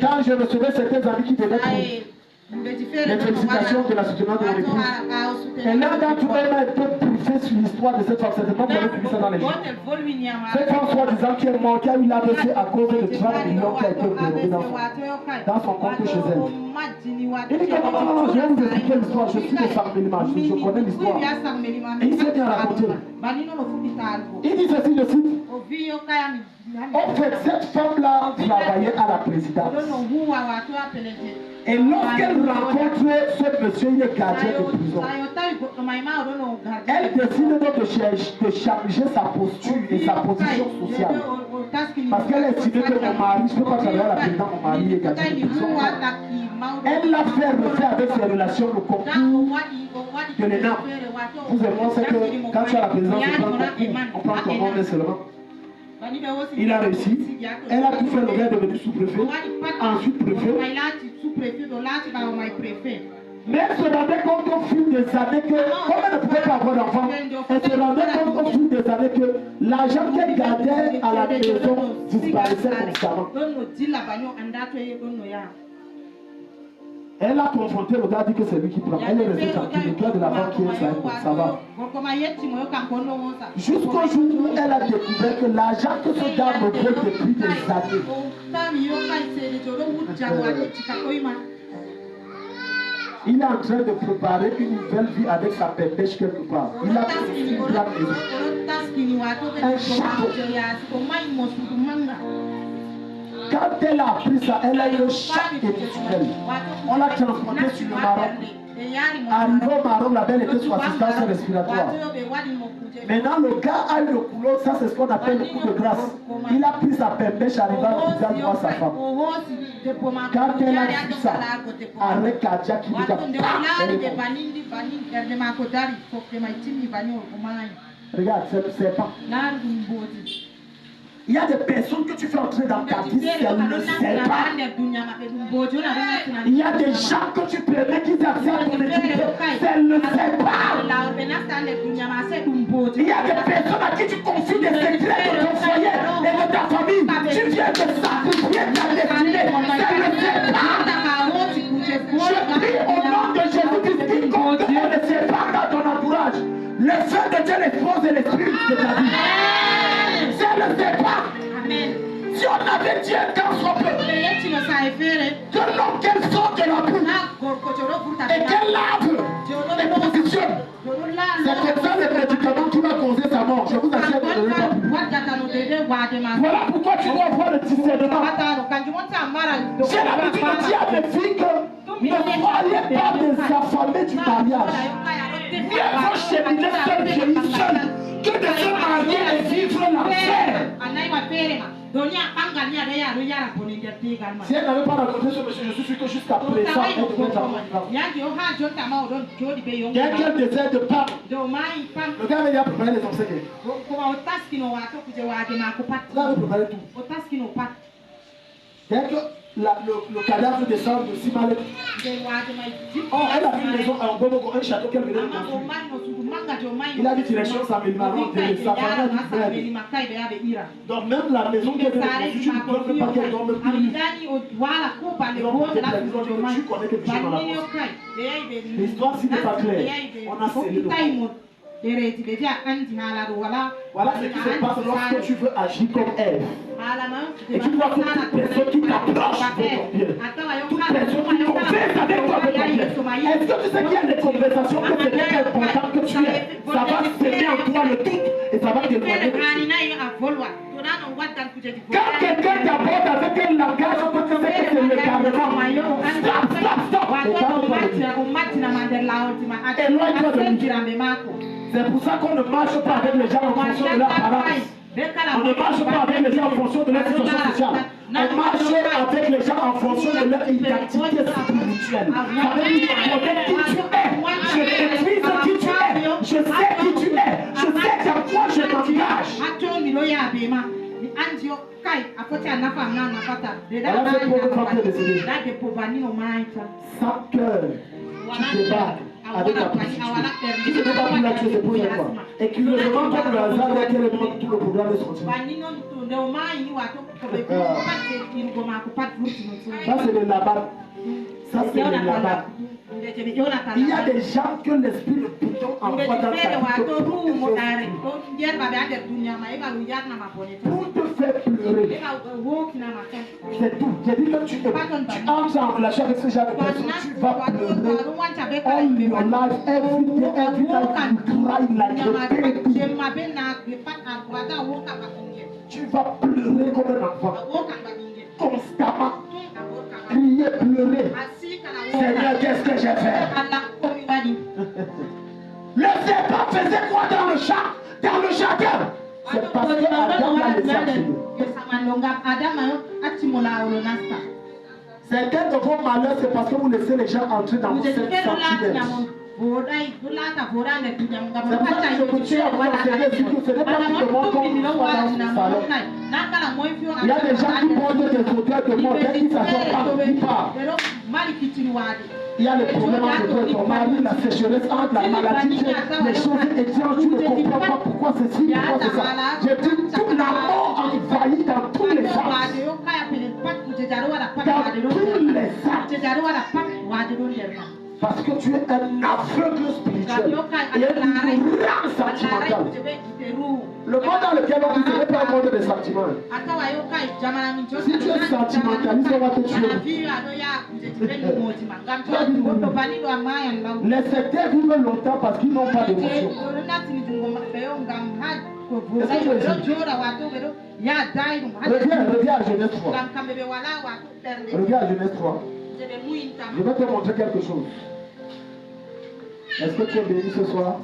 quand je recevais certains amis qui devaient prendre les félicitations de la soutenance de l'église. Et là, dans tout le monde a été briefé sur l'histoire de cette femme. C'était pas pour publier ça dans les livres. Cette femme, soi-disant, qui est morte, qui a eu l'ABC à cause de 30 millions qui a été dérobé dans son compte chez elle. Il dit que non, je vais vous expliquer l'histoire. Je suis de Sarmelima, je connais l'histoire. Et il s'est bien raconté. Il dit ceci, je cite. En fait, cette femme-là travaillait à la présidence. Et lorsqu'elle rencontre ce monsieur, il est gardien de prison. Elle décide donc de changer sa posture et sa position sociale. Parce qu'elle estime que mon mari, je ne peux pas travailler à la présidence, mon mari est gardien de prison. Elle l'a fait refaire avec ses relations le concours de l'ENAM. Vous et moi, c'est que quand tu as la présidence, on prend ton nom seulement. Il a réussi. Elle a tout fait, le gars est devenu sous-préfet. Ensuite préfet. Mais elle se rendait compte au fil des années que, comme elle ne pouvait pas avoir d'enfant, elle se rendait compte au fil des années que l'argent qu'elle gardait à la maison disparaissait constamment. Elle a confronté le gars, dit que c'est lui qui prend. Elle est restée tranquille. Le cœur de la femme qui est ça va. Jusqu'au jour où elle a découvert que l'argent que ce gars me vole depuis des années. Il est en train de préparer une nouvelle vie avec sa pépèche quelque part. Il a construit la maison. Un château. Quand elle a appris ça, elle a eu un choc émotionnel. On l'a transportée sur le Maroc. Arrivé au Maroc, la belle était sous assistance respiratoire. Maintenant, le gars a eu le couloir, ça c'est ce qu'on appelle le coup de grâce. Il a pris sa pépèche, arrivant à l'hôpital voir sa femme. Quand elle a vu ça, arrêt cardiaque, il dit regarde, c'est pas. Il y a des personnes que tu fais entrer dans ta vie, elles ne le savent pas. Il y a des gens que tu permets qu'ils acceptent ton équilibre, elles ne le savent pas. Il y a des personnes à qui tu confies des secrets de ton foyer et de ta famille. Tu viens de sacrifier ta destinée, elles ne le savent pas. Je prie au nom de Jésus-Christ, quiconque ne le sait pas dans ton entourage, le feu de Dieu expose l'esprit de ta vie. Si elle ne sait pas, si on avait dit un temps soit peu, que l'homme qu'elle sort de la boue et qu'elle lave et positionne, c'est comme ça le médicament qui va causer sa mort. Je vous assure que je ne vais pas plus. Voilà pourquoi tu dois avoir le discernement. J'ai l'habitude de dire à mes filles que ne croyez pas des affamés du mariage. Mieux vaut cheminer seul, vieillir seul, que de se marier et vivre l'enfer. Si elle n'avait pas raconté ce monsieur, je suis sûr que jusqu'à présent, elle devait être quelqu'un désert de pape. Le gars avait déjà préparé les obsèques. Vous avez préparé tout. Dès que le cadavre descend de 6 malades. Oh, elle a vu une maison, un château qu'elle venait de construire. Il a dit direction Sarmelima, sa famille a dit. Donc même la maison qu'elle venait de construire, tu ne peux pas qu'elle dorme plus. Tu connais quelque chose dans la maison. L'histoire, s'il n'est pas claire, on a scellé le monde. Voilà ce qui se passe lorsque tu veux agir comme elle. Et tu dois que toute personne qui t'approche veut ton bien. Toute personne qui converse avec toi veut ton bien. Est-ce que tu sais qu'il y a des conversations que c'est bien important que tu aies? Ça va semer en toi le doute et ça va t'éloigner. Quand quelqu'un t'aborde avec un langage, on peut te dire que c'est le carrément. Stop, stop, stop. Éloigne-toi de lui. C'est pour ça qu'on ne marche pas avec les gens en fonction de leur apparence. On ne marche pas avec les gens en fonction de leur situation sociale. On marche avec les gens en fonction de leur identité spirituelle. Ça veut dire que qui tu es. Je maîtrise qui tu es. Je sais qui tu es. Je sais dans quoi je m'engage. Voilà ce pauvre frère décédé. Sans cœur, tu débarques avec la prostituée. Tu ne peux pas plus la tuer, c'est pour une fois. Et curieusement, comme le hasard, il y a quel élément tout le programme est sorti. Ça, c'est le labat. Ça, c'est le labat. Il y a des gens que l'esprit de Python envoie dans ta vie pour te faire pleurer. C'est tout. J'ai dit que tu entres en relation avec ce genre de personnes, tu vas pleurer. All your life, every day, every night, you cry like a baby. Tu vas pleurer comme un enfant. Constamment. Crier, pleurer. Seigneur, qu'est-ce que j'ai fait? Le serpent faisait quoi dans le jardin? C'est parce que Adam l'a laissé activer. Certains de vos malheurs, c'est parce que vous laissez les gens entrer dans vos cercles sentiments. C'est pour ça que je continue à vous enseigner ce que ce n'est pas tout le monde comme une fois dans son salon. Il y a des gens qui posent des fauteuils de mort, dès qu'ils s'assoient pas, ils partent. Il y a le problème entre toi et ton mari, la sécheresse entre la maladie, les choses étranges, tu ne comprends pas pourquoi c'est ci, pourquoi c'est ça. J'ai dit, toute la mort envahit dans tous les sens. Dans tous les sens. Parce que tu es un aveugle spirituel et un ignorant sentimental. Le monde dans lequel on vit, ce n'est pas un monde de sentiments. Si tu es sentimentaliste, on va te tuer. Les sectaires vivent longtemps parce qu'ils n'ont pas d'émotion. Reviens à Genèse 3. Reviens à Genèse 3. Je vais te montrer quelque chose. Est-ce que tu es béni ce soir?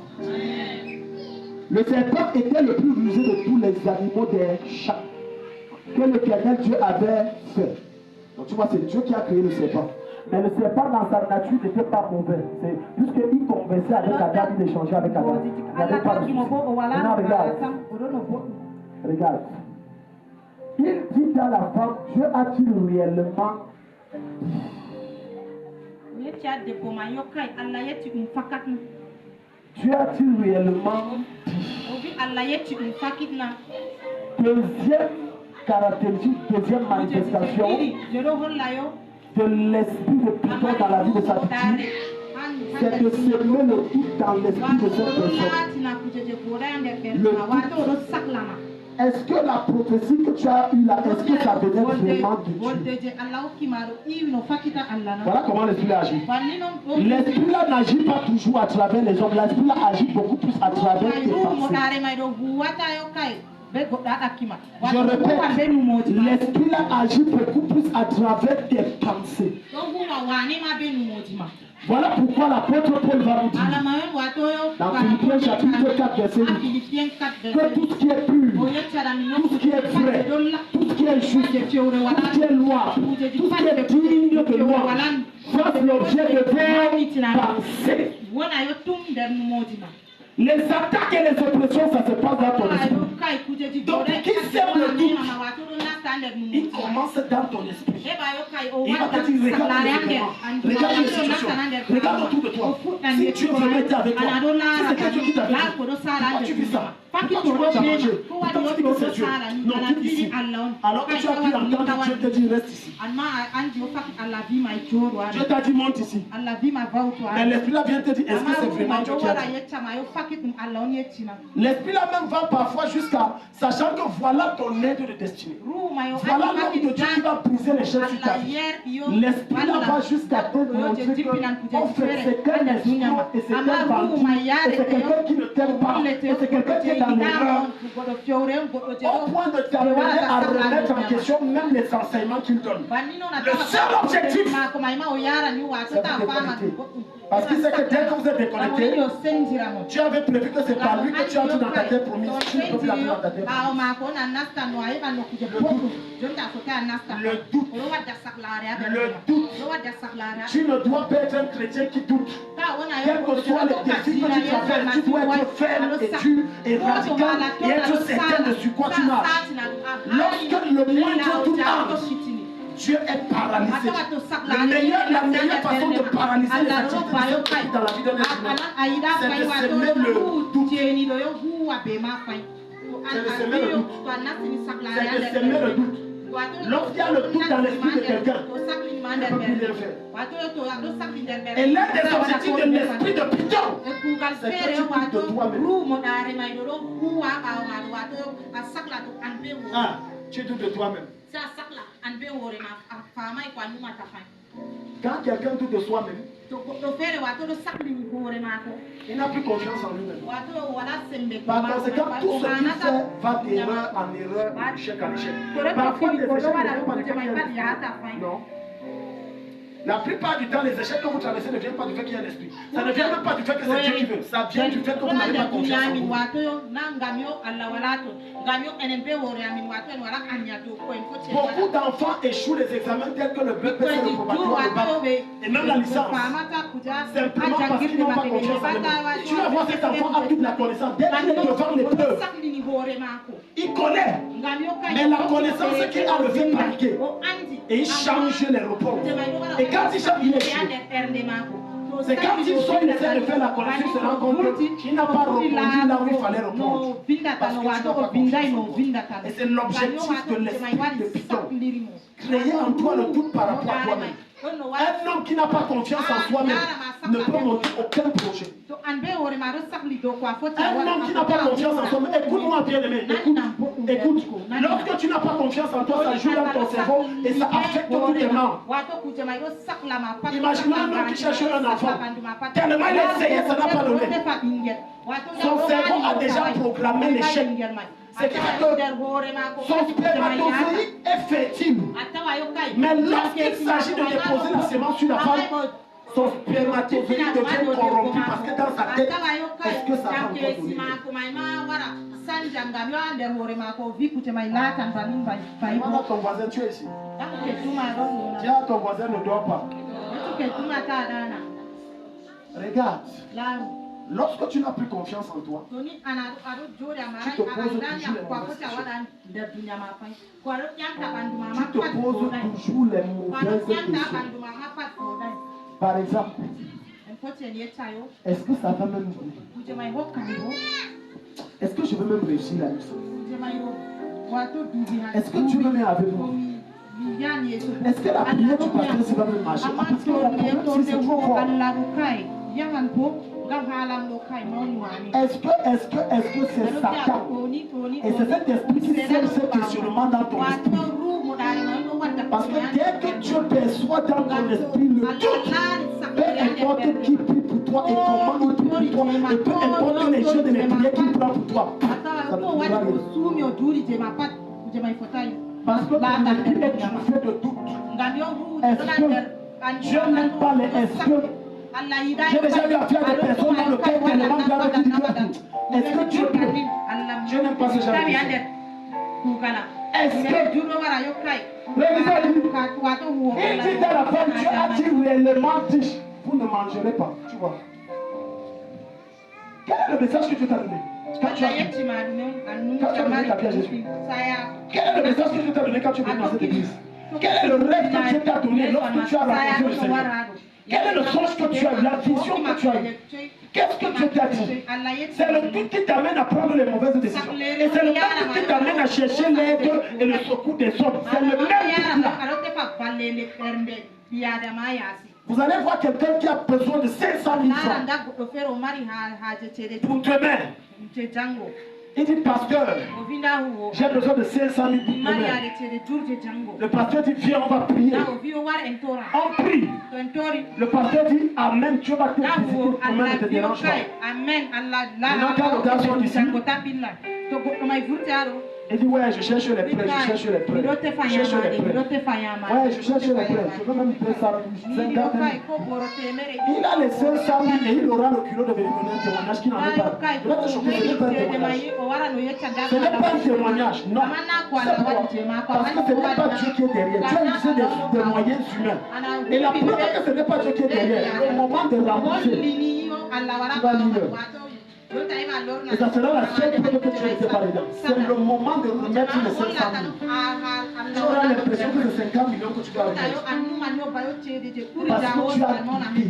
Le serpent était le plus rusé de tous les animaux des champs que l'Éternel Dieu avait fait. Donc tu vois, c'est Dieu qui a créé le serpent. Mais le serpent dans sa nature n'était pas mauvais. Puisqu'il conversait avec Adam, il échangeait avec Adam. Il n'y avait pas de souci. Maintenant regarde. Regarde. Il dit à la femme, Dieu a-t-il réellement Dieu a-t-il réellement deuxième caractéristique, deuxième manifestation de l'esprit de Python dans la vie de sa petite, c'est de semer le doute dans l'esprit de cette personne. Est-ce que la prophétie que tu as eue là, est-ce que ça venait vraiment de Dieu? Voilà comment l'esprit agit. L'esprit là n'agit pas toujours à travers les hommes. L'esprit là agit beaucoup plus à travers tes pensées. Je répète, l'esprit là agit beaucoup plus à travers tes pensées. Voilà pourquoi l'apôtre Paul va nous dire dans Philippiens chapitre 4 verset 8 que tout ce qui est pur, tout ce qui est vrai, tout ce qui est juste, tout ce qui est louable, tout ce qui est digne de louange fasse l'objet de vos pensées. Les attaques et les oppressions, ça se passe dans ton esprit. Donc, qui sème le doute, il commence dans ton esprit. Il va te dire, regarde regarde les situations, regarde autour de toi. Si Dieu veut être avec toi, si c'est quelqu'un qui t'avait dit, pourquoi tu vis ça? Pourquoi tu manges à manger? Pourquoi tu dis que c'est Dieu? Non, tu vis ici. Alors que tu as pu entendre Dieu te dire, reste ici. Dieu t'a dit, monte ici. Mais l'esprit là vient te dire, est-ce que c'est vraiment Dieu qui a dit? L'esprit là même va parfois jusqu'à, sachant que voilà ton aide de destinée. Voilà l'homme de Dieu qui va briser les chaînes sur ta vie. L'esprit là va jusqu'à te montrer que on fait c'est qu'un escroc et c'est qu'un bandit et c'est quelqu'un qui ne t'aime pas et c'est quelqu'un qui est dans l'erreur. Au point de t'amener à remettre en question même les enseignements qu'il donne. Le seul objectif, c'est de te Parce qu'il sait que dès que vous êtes déconnecté, tu avais prévu que c'est par lui que tu entres dans ta terre promise. Tu ne peux plus entrer dans ta terre promise. Le doute. Tu ne dois pas être un chrétien qui doute. Quels que soient les défis que tu traverses, tu dois être ferme et dur et radical et être certain de sur quoi tu marches. Lorsque le moindre doute entre, Dieu est paralysé. La meilleure façon de paralyser les activités dans la vie d'un être humain, c'est de semer le doute. C'est de semer le doute. C'est de semer le doute. Lorsqu'il y a le doute dans l'esprit de quelqu'un, il ne peut plus rien faire. Et l'un des objectifs de l'esprit de Python, c'est que tu doutes de toi-même. Ah, tu doutes de toi-même. Quand quelqu'un doute de soi-même, il n'a plus confiance en lui-même. Par conséquent, tout ce qu'il fait va d'erreur en erreur, d'échec en échec. Parfois, les échecs ne viennent pas du fait qu'il y a un esprit. Non. La plupart du temps, les échecs que vous traversez ne viennent pas du fait qu'il y a un esprit. Ça ne vient même pas du fait que c'est Dieu qui veut. Ça vient du fait que vous n'avez pas confiance en vous. Beaucoup d'enfants échouent les examens tels que le BPC, le probatoire, le bac et même la licence. Simplement parce qu'ils n'ont pas confiance en eux. Tu vas voir cet enfant a toute la connaissance. Dès qu'il est devant l'épreuve, il connaît. Mais la connaissance qu'il a le fait pratiquer. Et il change les réponses. Et quand il change, il échoue. C'est quand il sort, il essaie de faire la correction, il se rend compte qu'il n'a pas répondu là où il fallait répondre. Parce que tu n'as pas confiance. Et c'est l'objectif de l'esprit de Python. Créer en toi le doute par rapport à toi-même. Un homme qui n'a pas confiance en soi-même ne peut monter aucun projet. Un homme qui n'a pas confiance en soi-même, écoute-moi bien aimé, écoute. Lorsque tu n'as pas confiance en toi, ça joue dans ton cerveau et ça affecte tous tes membres. Imaginez un homme qui cherche un enfant. Tellement il a essayé, ça n'a pas donné. Son cerveau a déjà programmé l'échec. C'est que son spermatozoïde est fertile. Mais lorsqu'il s'agit de déposer la semence sur la femme, son spermatozoïde devient corrompu parce que dans sa tête, est-ce que ça va encore donner? Voilà ton voisin, tu es ici. Tiens, ton voisin ne dort pas. Regarde. Lorsque tu n'as plus confiance en toi, tu te poses toujours les mauvaises questions. Tu te poses toujours les mauvaises questions. Par exemple, est-ce que ça va même jouer? Est-ce que je veux même réussir la leçon? Est-ce que tu veux même avec moi? Est-ce que la prière du pasteur va même marcher? Parce que la prière, c'est trop fort. Est-ce que c'est Satan? Et c'est cet esprit qui sème ce questionnement dans ton esprit. Parce que dès que tu perçois dans ton esprit le doute, peu importe qui prie pour toi et comment il prie pour toi, et peu importe les jeux de mes prières qu'il prend pour toi, ça ne te rien. Parce que ton esprit est fait de doute. Est-ce que Dieu n'aime pas les est-ce? J'ai déjà eu affaire à des personnes dans lequel tellement grave qui disent est-ce que Dieu peut? Dieu n'aime pas ce genre de choses. Est-ce que Dieu il dit dans la femme, Dieu a dit réellement dit, vous ne mangerez pas. Tu vois. Quel est le message que Dieu t'a donné? Quand tu as donné ta vie à Jésus. Quel est le message que Dieu t'a donné quand tu es venu dans cette église? Quel est le rêve que Dieu t'a donné lorsque tu as rencontré le Seigneur? Quel est le sens que tu as eu, la vision que tu as eue? Qu'est-ce que Dieu t'a dit? C'est le doute qui t'amène à prendre les mauvaises décisions. Et c'est le même doute qui t'amène à chercher l'aide et le secours des autres. C'est le même doute là. Vous allez voir quelqu'un qui a besoin de 500 000 francs pour demain. Il dit, pasteur, j'ai besoin de 500 000 pour demain. Le pasteur dit, viens, on va prier. On prie. Le pasteur dit, amen, Dieu va te visiter, comment ne te dérange pas. Maintenant, quand le gars sort d'ici, Il dit, ouais, je cherche les prêts, je cherche les prêts. Je cherche les prêts. Ouais, je cherche les prêts. Je veux même 200 000, 50 000. Il a les 500 000 et il aura le culot de venir donner un témoignage qui n'en est pas. Je vais te choquer, ce n'est pas un témoignage. Ce n'est pas un témoignage, non. Parce que ce n'est pas Dieu qui est derrière. Tu as utilisé des moyens humains. Et la preuve que ce n'est pas Dieu qui est derrière, au moment de rembourser, tu vas lire. Et ça sera la seule preuve que tu n'étais pas dedans. C'est le moment de remettre les 500 000. Tu auras l'impression que c'est 50 millions que tu dois remettre. Parce que tu as douté.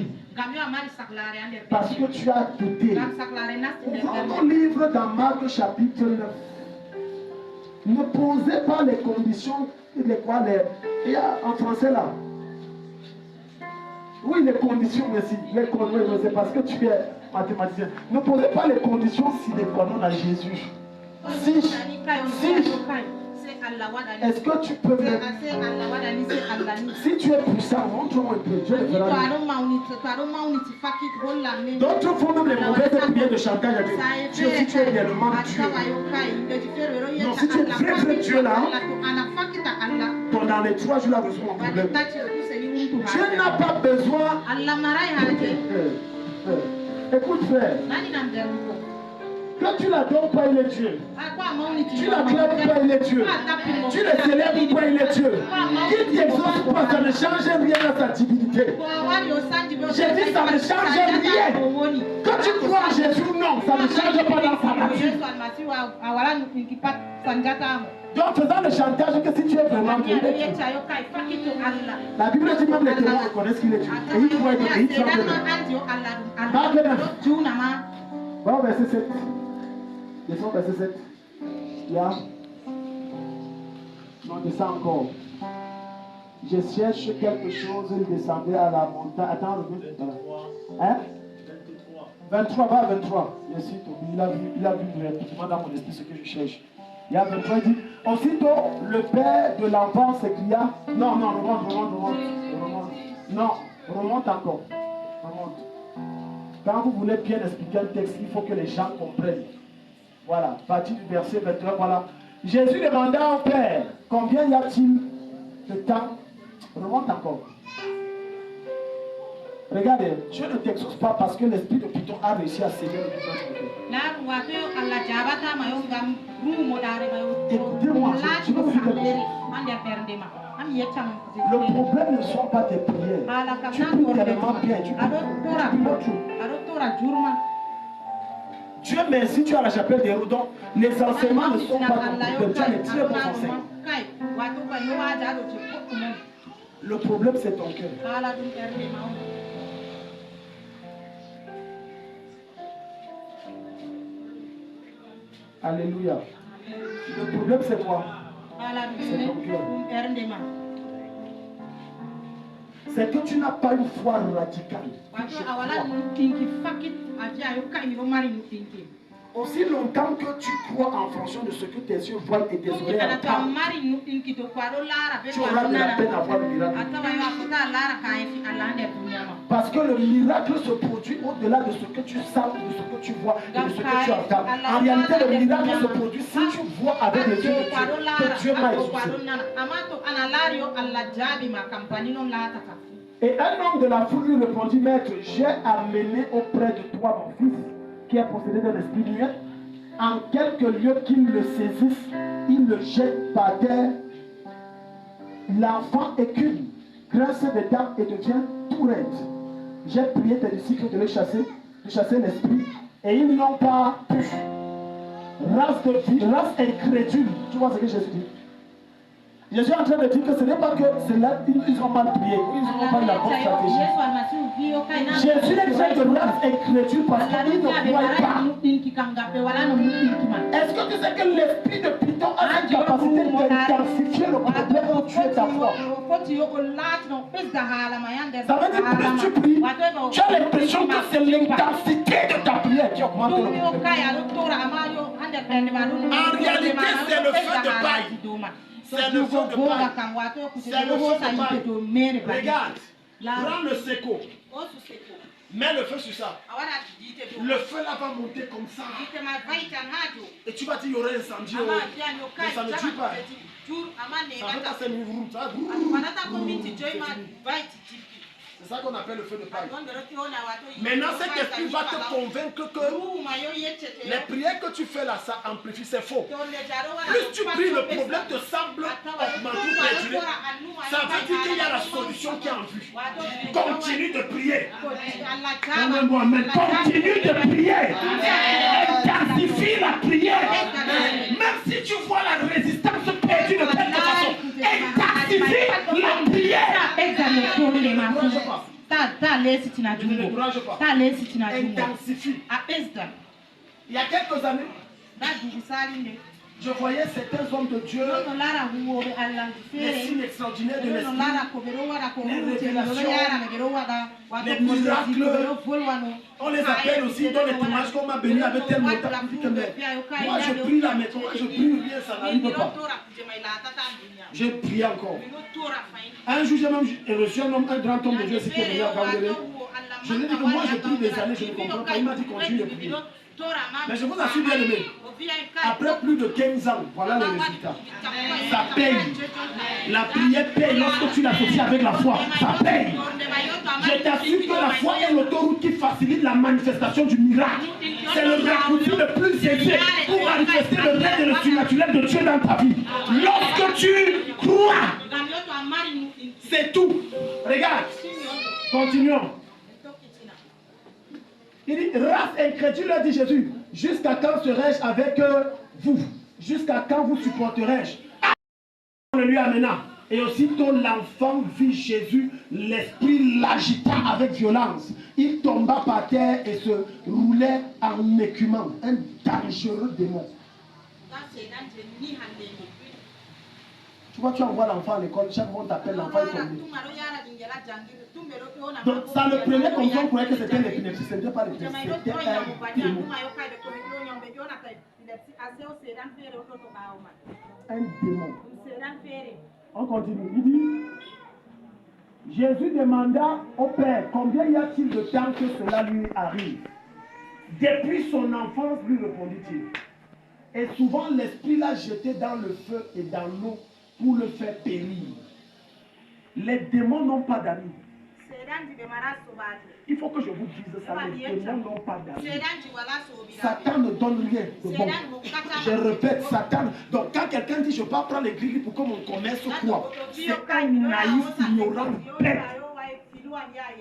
Parce que tu as douté. Ouvrons nos livres dans Marc chapitre 9. Ne posez pas les conditions, il y a en français là. Oui, les conditions, merci. Les conditions, c'est parce que tu es mathématicien. Ne posez pas les conditions sine qua non à Jésus. Est-ce que tu peux faire? Si tu es puissant, montre-moi un peu. Dieu le fera. D'autres font même les mauvaises prières de chantage à Dieu. Tu aussi, tu es réellement Dieu. Non, si tu es très Dieu là, dans les 3 jours là, résout mon problème. Dieu n'a pas besoin. Écoute frère, quand tu l'adores pas, il est Dieu. Tu l'acclames pas, il est Dieu. Tu le célèbres pas, il est Dieu. Qu'il t'exauce pas, ça ne change rien à sa divinité. J'ai dit, ça ne change rien. Quand tu crois en Jésus, non, ça ne change pas dans sa nature. Donc, faisant le chantage que si tu es vraiment Dieu, la Bible dit même les témoins reconnaissent qu'il est Dieu. Et ils croient et ils tremblent. Marc 9. Bon, verset 7. Descends, verset 7. Là. Non, descends encore. Je cherche quelque chose, il descendait à la montagne. Attends, le 23. Hein? 23, va à 23. Merci, Toby. Il a vu rapidement dans mon esprit ce que je cherche. Il y a 23, il dit, aussitôt le père de l'enfant s'écria, non, remonte. Non, remonte encore. Remonte. Quand vous voulez bien expliquer un texte, il faut que les gens comprennent. Voilà, partie du verset 23, voilà. Jésus demanda au Père, combien y a-t-il de temps? Remonte encore. Regardez, Dieu ne t'exauce pas parce que l'esprit de Python a réussi à saisir le cœur. Écoutez-moi, je veux vous dire quelque chose. Le problème ne sont pas tes prières. Tu pries tellement bien, tu pries. Dieu merci, tu as la chapelle des Roudons. Les enseignements ne sont pas ton problème. Tu as les très bons enseignements. Le problème, c'est ton cœur. Alléluia. Le problème, c'est quoi? C'est ton cœur. C'est que tu n'as pas une foi radicale. Aussi longtemps que tu crois en fonction de ce que tes yeux voient et tes oreilles entendent, tu auras de la peine à voir le miracle. Parce que le miracle se produit au-delà de ce que tu sens, de ce que tu vois et de ce que tu entends. En réalité, le miracle se produit si tu vois avec les yeux de Dieu que Dieu m'a exaucé. Et un homme de la foule lui répondit, Maître, j'ai amené auprès de toi mon fils qui est possédé d'un esprit muet. En quelque lieu qu'il le saisisse, il le jette par terre. L'enfant écume, grince des dents et devient tout raide. J'ai prié tes disciples de chasser l'esprit, et ils n'ont pas pu. Race incrédule. Tu vois ce que Jésus dit? Je suis en train de dire que ce n'est pas que ils ont mal prié, ils n'ont pas eu la bonne stratégie. Jésus est fait de race incrédule parce qu'ils ne croient pas. Est-ce que tu sais que l'esprit de Python a la capacité d'intensifier le problème où tu es ta foi? Ça veut dire que plus tu pries, tu as l'impression que c'est l'intensité de ta prière qui augmente le problème. En réalité, c'est le feu de paille. C'est le feu de paille. C'est le feu de paille. Regarde, prends le séco. Mets le feu sur ça. Le feu là va monter comme ça. Et tu vas dire, il y aurait incendie. Mais ça ne tue pas. Ça fait pas 5 minutes. C'est ça qu'on appelle le feu de paille. Maintenant, cet esprit va te convaincre que les prières que tu fais là, ça amplifie, c'est faux. Plus tu pries, le problème te semble augmenter, perdurer. Ça veut dire qu'il y a la solution qui est en vue. Continue de prier. Continue de prier. Intensifie la prière. Même si tu vois la résistance perdue de quelque façon, intensifie la prière. Intensifie. Il y a quelques années, je voyais certains hommes de Dieu, les signes extraordinaires de l'esprit, les révélations, les miracles. On les appelle aussi dans les témoignages qu'on m'a béni avec tel montant. Moi je prie là, mais comment je prie bien, ça n'arrive pas. J'ai prié encore. Un jour, j'ai même reçu un grand homme de Dieu qui est venu à Gambélé. Je lui ai dit que moi je prie des années, je ne comprends pas. Il m'a dit continue de prier. Mais je vous assure bien aimé, après plus de 15 ans, voilà le résultat. Ça paye. La prière paye lorsque tu l'associes avec la foi. Ça paye. Je t'assure que la foi est l'autoroute qui facilite la manifestation du miracle. C'est le raccourci le plus aisé pour manifester le règne et le surnaturel de Dieu dans ta vie. Lorsque tu crois, c'est tout. Regarde, continuons. Il dit, race incrédule, dit Jésus, jusqu'à quand serai-je avec vous? Jusqu'à quand vous supporterai-je? On le lui amena. Et aussitôt l'enfant vit Jésus, l'esprit l'agita avec violence. Il tomba par terre et se roulait en écumant. Un dangereux démon. Tu vois, tu envoies l'enfant à l'école, chaque fois on t'appelle, l'enfant est tombé. Donc ça le prenait comme ça, on croyait que c'était l'épilepsie. Ce n'était pas l'épilepsie, c'était un démon. Un démon. On continue. Il dit, Jésus demanda au Père, combien y a-t-il de temps que cela lui arrive? Depuis son enfance, lui répondit-il. Et souvent l'esprit l'a jeté dans le feu et dans l'eau pour le faire périr. Les démons n'ont pas d'amis. Il faut que je vous dise ça, les démons n'ont pas d'amis. Satan ne donne rien de bon. Je répète, Satan. Donc quand quelqu'un dit je peux prendre les grilles pour que mon commerce croit, c'est un naïf, ignorant, bête.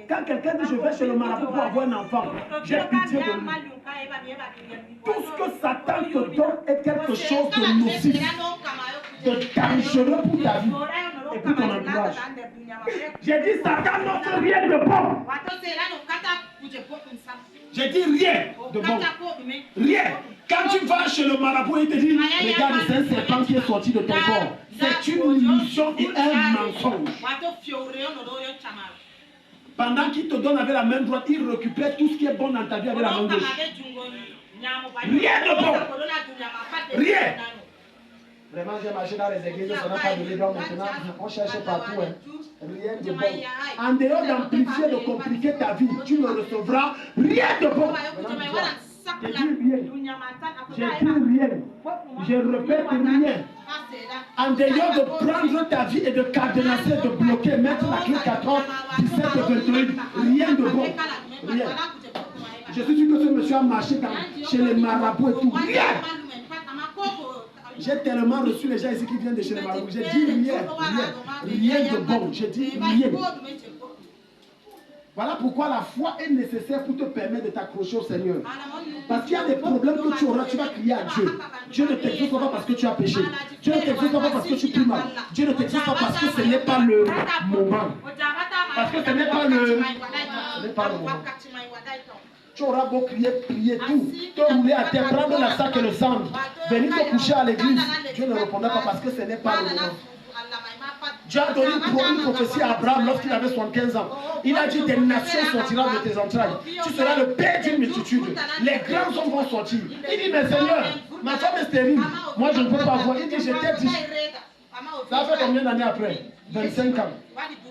Quand quelqu'un dit je vais chez le marabout pour avoir un enfant, j'ai pitié de lui. Tout ce que Satan te donne est quelque chose de nocif, de dangereux pour ta vie et pour ton entourage. J'ai dit Satan n'offre rien de bon. J'ai dit rien de bon. Rien. Quand tu vas chez le marabout, il te dit regarde, c'est un serpent qui est sorti de ton corps. C'est une illusion et un mensonge. Pendant qu'il te donne avec la main droite, il récupère tout ce qui est bon dans ta vie avec la main gauche. Rien de bon. Rien. Vraiment, j'ai marché dans les églises, on n'a pas de leader maintenant. On cherche partout. Hein. Rien de bon. En dehors d'amplifier, de compliquer ta vie, tu ne recevras rien de bon. J'ai dit rien. J'ai dit rien. Je répète rien. En dehors de prendre ta vie et de cadenasser, de bloquer, mettre la clé 14, 17 et 28, rien de bon. Rien. Je suis sûr que ce monsieur a marché chez les marabouts et tout. Rien. J'ai tellement reçu les gens ici qui viennent de chez les marabouts. J'ai dit rien, rien de bon. J'ai dit rien. Voilà pourquoi la foi est nécessaire pour te permettre de t'accrocher au Seigneur. Parce qu'il y a des problèmes que tu auras, tu vas crier à Dieu. Dieu ne t'exauce pas parce que tu as péché. Dieu ne t'exauce pas parce que tu pries mal. Dieu ne t'exauce pas parce que ce n'est pas le moment. Parce que ce n'est pas le moment. Tu auras beau crier, prier tout, te rouler à terre, prendre la sac et le sang, venir te coucher à l'église. Dieu ne répondra pas parce que ce n'est pas le moment. Dieu a donné une prophétie à Abraham lorsqu'il avait 75 ans. Il a dit des nations sortiront de tes entrailles. Tu seras le père d'une multitude. Les grands hommes vont sortir. Il dit mais Seigneur, ma femme est stérile. Moi je ne peux pas voir. Il dit je t'ai dit. Ça fait combien d'années après? 25 ans.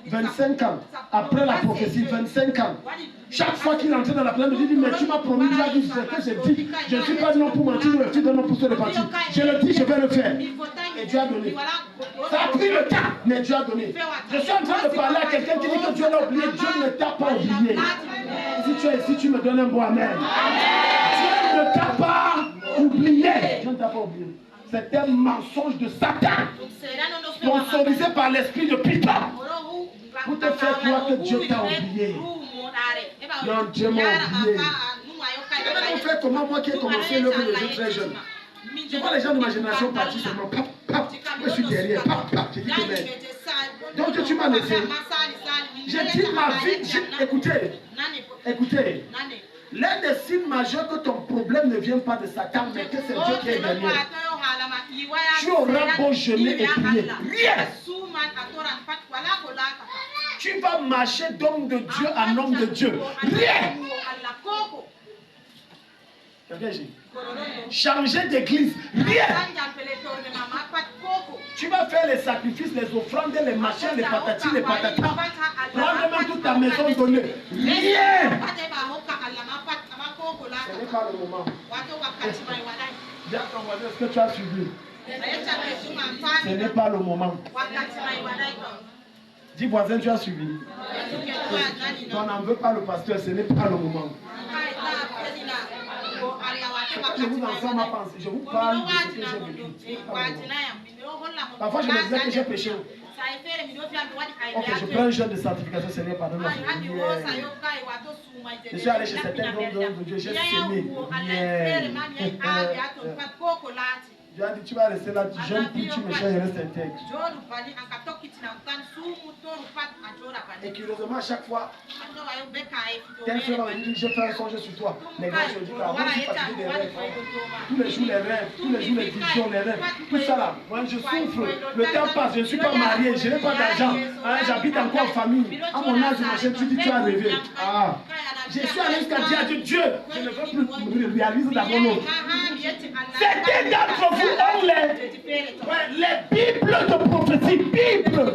25 ans. Après la prophétie, 25 ans. Chaque fois qu'il entrait dans la planète, il dit, mais tu m'as promis, tu as dit, c'est que j'ai dit, je ne suis pas non pour mentir, je suis non pour se repartir. Je le dis, je vais le faire. Et Dieu a donné. Ça a pris le temps, mais Dieu a donné. Je suis en train de parler à quelqu'un qui dit que Dieu l'a oublié. Dieu ne t'a pas oublié. Si tu es ici, tu me donnes un bon amen. Dieu ne t'a pas oublié. Dieu ne t'a pas oublié. C'est un mensonge de Satan, sponsorisé par l'esprit de Python, pour te faire croire que Dieu t'a oublié. Non, Dieu m'a oublié. Je vais vous faire comment moi qui ai commencé l'œuvre de Dieu très jeune. Je vois les gens de ma génération partir seulement, pap, pap, moi je suis derrière, pap, pap, j'ai dit que merde. Donc tu m'as laissé. J'ai dit ma vie, écoutez, l'un des signes majeurs que ton problème ne vient pas de Satan, mais que c'est Dieu qui est derrière. Tu auras beau jeûner et prier. Rien. Tu vas marcher d'homme de Dieu en homme de Dieu. Rien. Changer d'église. Rien. Tu vas faire les sacrifices, les offrandes, les machins, les patatis, les patatas. Prendre même toute ta maison donnée. Rien. Ce n'est pas le moment. Dis à ton voisin, est-ce que tu as suivi? Ce n'est pas le moment. Dis voisin, tu as suivi. On n'en veut pas le pasteur, ce n'est pas le moment. Je vous enseigne ma pensée, je vous parle de ce que j'ai vécu. Parfois je me disais que j'ai péché. Ok, je prends un jeûne de sanctification, Seigneur, pardonne-moi. Je suis allé chez certains hommes de Dieu, j'ai sémé. Dieu a dit, tu vas rester là, tu jeûnes, puis tu me changes, je reste intègre. Et curieusement, à chaque fois, tel frère m'a dit, j'ai fait un songe sur toi. Les gars, je dis, moi, je suis fatigué des rêves. Tous les jours, les rêves, tous les jours, les visions, les rêves. Tout ça là, moi, je souffre. Le temps passe, je ne suis pas marié, je n'ai pas d'argent. J'habite encore en famille. À mon âge, machin, tu dis, tu as rêvé. Ah. Je suis allé jusqu'à dire à Dieu, je ne veux plus réaliser d'abord l'autre. Certains d'entre vous ont les Bibles de prophétie.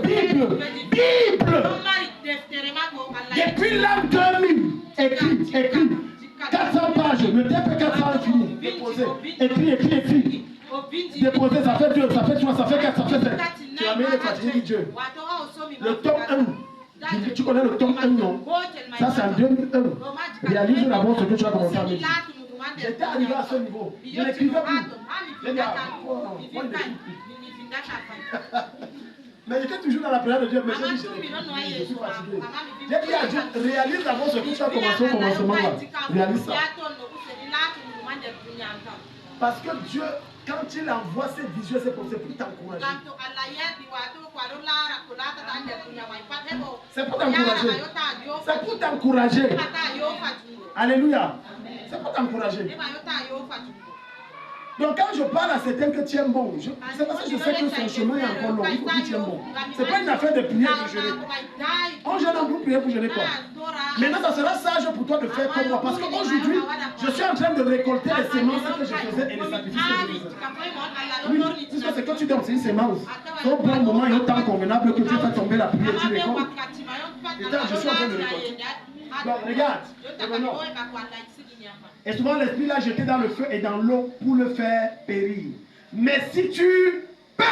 Bible. Depuis l'an 2000, écrit. 400 pages, le texte 400 est fini. Déposé. Écrit. Déposé, ça fait 2, ça fait 3, ça fait 4, ça fait 7. Tu as mis le fatigué dit Dieu. Le tome 1. Tu connais le tome 1, non? Ça, c'est en 2001. Réalise d'abord ce que tu as commencé à me dire. J'étais arrivé à ce niveau. Je n'écrivais plus. J'ai dit, mais j'étais toujours dans la prière de Dieu, mais j'ai dit, je suis fatigué. J'ai dit à Dieu, réalise d'abord ce que tu as commencé au commencement là. Réalise ça. Parce que Dieu, quand il envoie ses visions, c'est pour t'encourager. C'est pour t'encourager. C'est pour t'encourager. Alléluia. C'est pour t'encourager. Donc quand je parle à certains que tu es bon, c'est parce que je sais que son chemin est encore long. Il faut que tu es bon. Ce n'est pas une affaire de prier pour jeûner. On jeûne pour prier pour jeûner quoi? Maintenant, ça sera sage pour toi de faire comme moi. Parce qu'aujourd'hui, je suis en train de récolter les semences que je faisais et les sacrifices que je faisais. Oui, c'est ce que tu donnes, c'est une semence. Au bon moment et au temps convenable que tu fais tomber la prière, tu récoltes. Et là, je suis en train de récolter. Donc, regarde, revenons. Et souvent l'esprit l'a jeté dans le feu et dans l'eau pour le faire périr. Mais si tu peux,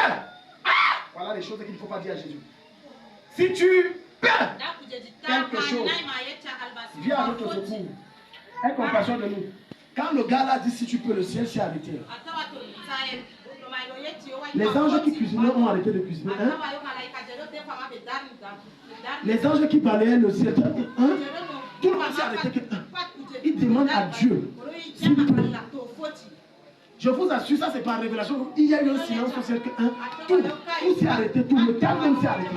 voilà les choses qu'il ne faut pas dire à Jésus. Si tu peux quelque chose, viens à notre secours. Aie compassion de nous. Quand le gars l'a dit si tu peux, le ciel s'est arrêté. Les anges qui cuisinaient ont arrêté de cuisiner. Hein? Les anges qui balayaient le ciel. Hein? Tout le monde s'est arrêté. Il demande à Dieu. Je vous assure, ça c'est par révélation. Il y a eu un silence au ciel que tout s'est arrêté, tout le temps même s'est arrêté.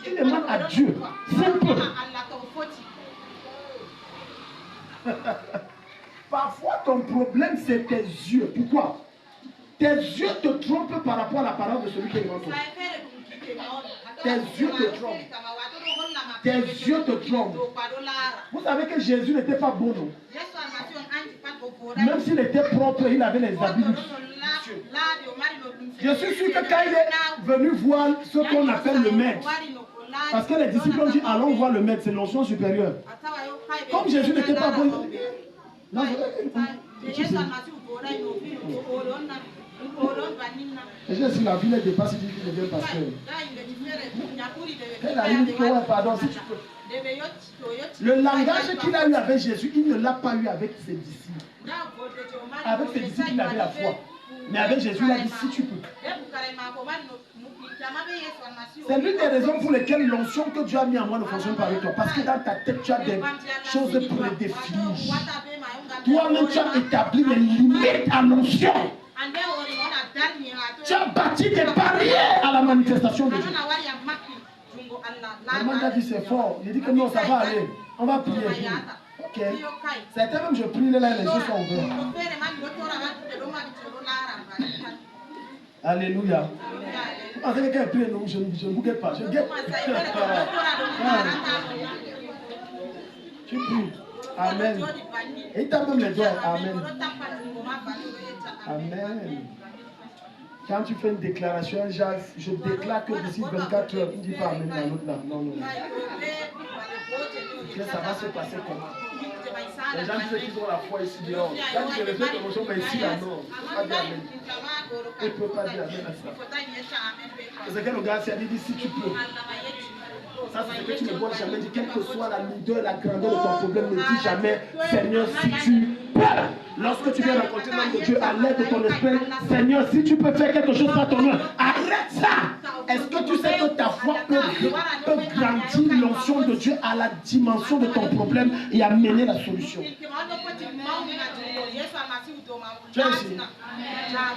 Il demande à Dieu. Simple. Parfois ton problème c'est tes yeux. Pourquoi? Tes yeux te trompent par rapport à la parole de celui qui est devant toi. Tes yeux te trompent. Tes yeux te trompent. Vous savez que Jésus n'était pas bon, non? Même s'il était propre, il avait les habits monsieur. Je suis sûr que quand il est venu voir ce qu'on appelle le maître, parce que les disciples ont dit allons voir le maître, c'est l'onction supérieure. Comme Jésus n'était pas bon, non, je suis la ville est dépassée, il dit qu'il devient pasteur. Elle a dit que ouais, pardon, si tu peux. Le langage qu'il a eu avec Jésus, il ne l'a pas eu avec ses disciples. Avec ses disciples, il avait la foi. Mais avec Jésus, il a dit si tu peux. C'est l'une des raisons pour lesquelles l'onction que Dieu a mis en moi ne fonctionne pas avec toi. Parce que dans ta tête, tu as des choses prédéfinies. Toi-même, tu as établi les limites à l'onction. Tu as bâti des barrières à la manifestation de Dieu. Le monde a dit c'est fort. Il dit que non, ça va aller. On va prier. Ok. Certains même je prie là, les yeux sont ouverts. Alléluia. Quand quelqu'un prie, non, je ne vous guette pas. Je guette. Tu pries. Amen. Et il tape même les doigts. Amen. Amen. Quand tu fais une déclaration, je déclare que d'ici 24 heures, tu ne dis pas Amen dans l'autre là. Non, non. Ça va se passer comment? Les gens disent qu'ils ont la foi ici dehors. Quand tu refais l'émotion, mais ici là, non. Il ne peut pas dire Amen. Il ne peut pas dire Amen à ça. C'est que le gars s'est dit si tu peux. Ça, c'est ce que tu ne vois jamais. Dis, quelle que soit la lourdeur, la grandeur de ton problème, ne dis jamais Seigneur, si tu peux. Lorsque tu viens rencontrer l'homme de Dieu à l'aide de ton esprit, Seigneur, si tu peux faire quelque chose par ton nom, arrête ça. Est-ce que tu sais que ta foi peut grandir l'onction de Dieu à la dimension de ton problème et amener la solution? Tu vois ici?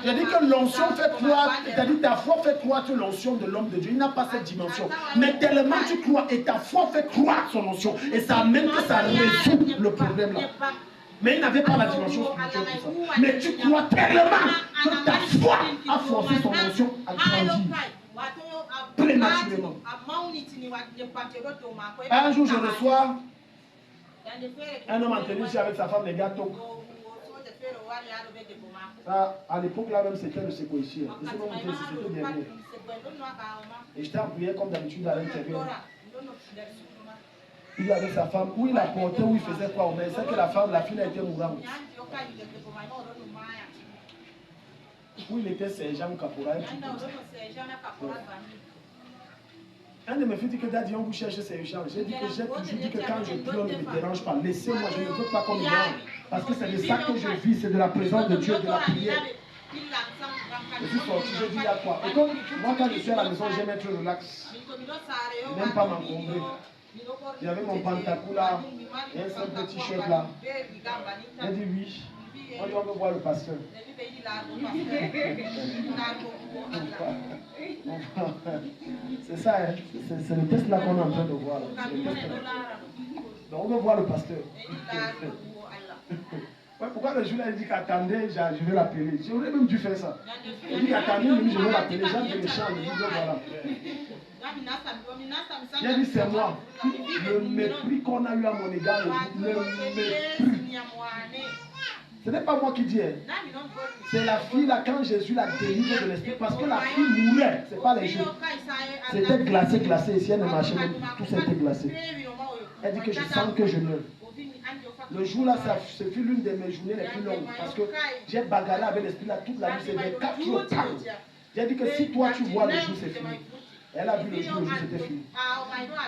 J'ai dit que l'onction fait croître, c'est-à-dire ta foi fait croître l'onction de l'homme de Dieu. Il n'a pas cette dimension. Mais tellement tu crois et ta foi fait croître son onction. Et ça amène que ça résout le problème là. Mais il n'avait pas la dimension spirituelle pour ça. Mais tu crois tellement que ta foi a forcé son onction à grandir. Prématurément. Un jour, je reçois un homme en tenue avec sa femme, les gars toquent. Ça, à l'époque là même, c'était le sécoïcier. Et c'est comme c'était dernier. Et j'étais en prière comme d'habitude à l'intérieur. Il avait sa femme, où il a porté, où il faisait quoi. Mais c'est que la femme, la fille a été mourante. Où il était sergent ou caporal. Un de mes filles dit que Daddy, on vous cherche ces échanges. J'ai toujours dit que quand je prie, on ne me dérange pas. Laissez-moi, je ne veux pas qu'on me dérange. Parce que c'est de ça que je vis, c'est de la présence de Dieu, de la prière. Je suis sorti, je dis à quoi. Et comme moi, quand je suis à la maison, j'aime être relax. Même pas m'encombrer. Il y avait mon pantalon là, et un simple t-shirt là. J'ai dit oui. On dit on veut voir le pasteur. C'est ça, hein? C'est le test là qu'on est en train de voir. Donc on veut voir le pasteur. Ouais, pourquoi le jour-là il dit qu'attendez, je vais l'appeler. J'aurais même dû faire ça. Il dit qu'attendez, je vais l'appeler. J'ai fait le chant, je dis voilà. J'ai dit c'est moi. Le mépris qu'on a eu à mon égard, le mépris. Ce n'est pas moi qui dis. C'est la fille là, quand Jésus l'a délivrée de l'esprit, parce que la fille mourait, ce n'est pas les jeux. C'était glacé, glacé. Si elle ne marchait même, tout ça était glacé. Elle dit que je sens que je meurs. Le jour là, ce fut l'une de mes journées les plus longues. Parce que j'ai bagarré avec l'esprit là toute la nuit. C'était 4 jours. J'ai dit que si toi tu vois le jour, c'est fini. Elle a vu le jour c'était fini.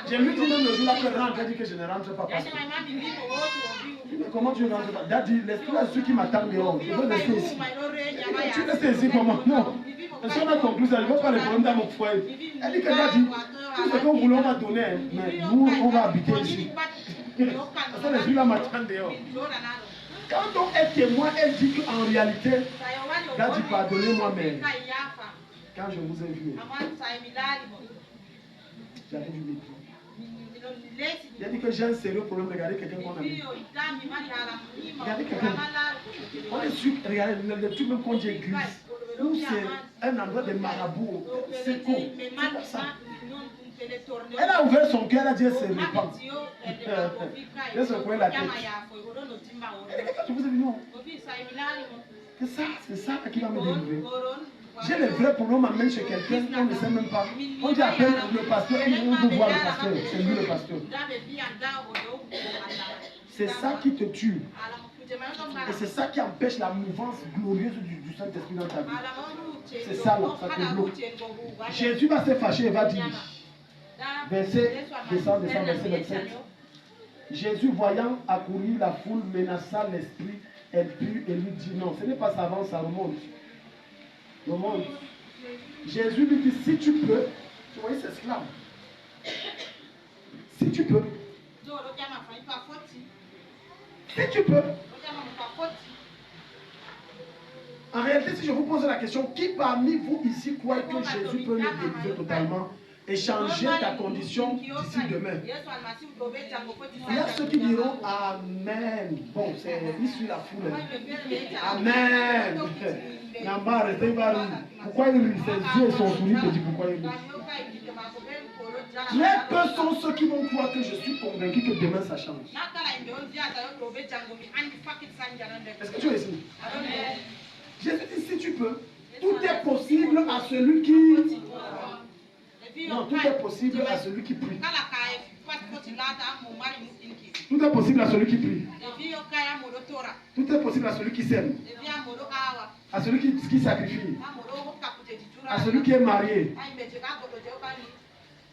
J'ai lui dit même le jour là que rentre, elle dit que je ne rentre pas. Parce que... Mais comment tu ne rentres pas? Daddy, l'esprit là, ceux qui m'attendent dehors. Je veux rester ici. Tu restes ici comment? Non. Si on a conclu ça, je ne veux pas les problèmes dans mon foyer. Elle dit que Daddy, tout ce qu'on voulait, on va donner. Mais nous, on va habiter ici. Parce que l'esprit là m'attend dehors. Quand on est témoin, elle dit qu'en réalité, Daddy, pardonnez-moi, mais quand je vous ai vu, j'avais du mépris. Il a dit que j'ai un sérieux problème. Regardez quelqu'un qu'on a mis. Regardez quelqu'un. On est sûr, regardez, le truc même qu'on dit église, où c'est un endroit de marabouts. C'est quoi? C'est quoi ça? Elle a ouvert son cœur, elle a dit c'est le pain. Elle se couvert la tête. Elle dit que je vous ai vu, non. C'est ça qui va me délivrer. J'ai les vrais problèmes, on m'amène chez quelqu'un, on ne sait même pas. On dit appelle le pasteur, on veut voir le pasteur. C'est lui le pasteur. C'est ça qui te tue. Et c'est ça qui empêche la mouvance glorieuse du Saint-Esprit dans ta vie. C'est ça là, ça te bloque. Jésus va se fâcher et va dire, verset 27. Jésus, voyant accourir la foule, menaça l'esprit impur et lui dit, non, ce n'est pas ça, avance, ça remonte. Remonte. Jésus lui dit, si tu peux, tu vois, c'est esclave. Si tu peux. Si tu peux. En réalité, si je vous pose la question, qui parmi vous ici croit que Jésus peut nous délivrer totalement et changer ta condition d'ici demain? Il y a ceux qui diront Amen. Bon, il suit la foule. Amen. Pourquoi il rit? Ses yeux et son sourire te disent pourquoi il rit. Très peu sont ceux qui vont croire que je suis convaincu que demain ça change. Est-ce que tu es ici? Jésus dit si tu peux, tout est possible à celui qui... Non, tout est possible à celui qui prie. Tout est possible à celui qui prie. Tout est possible à celui qui sème. À celui qui sacrifie. À celui qui est marié.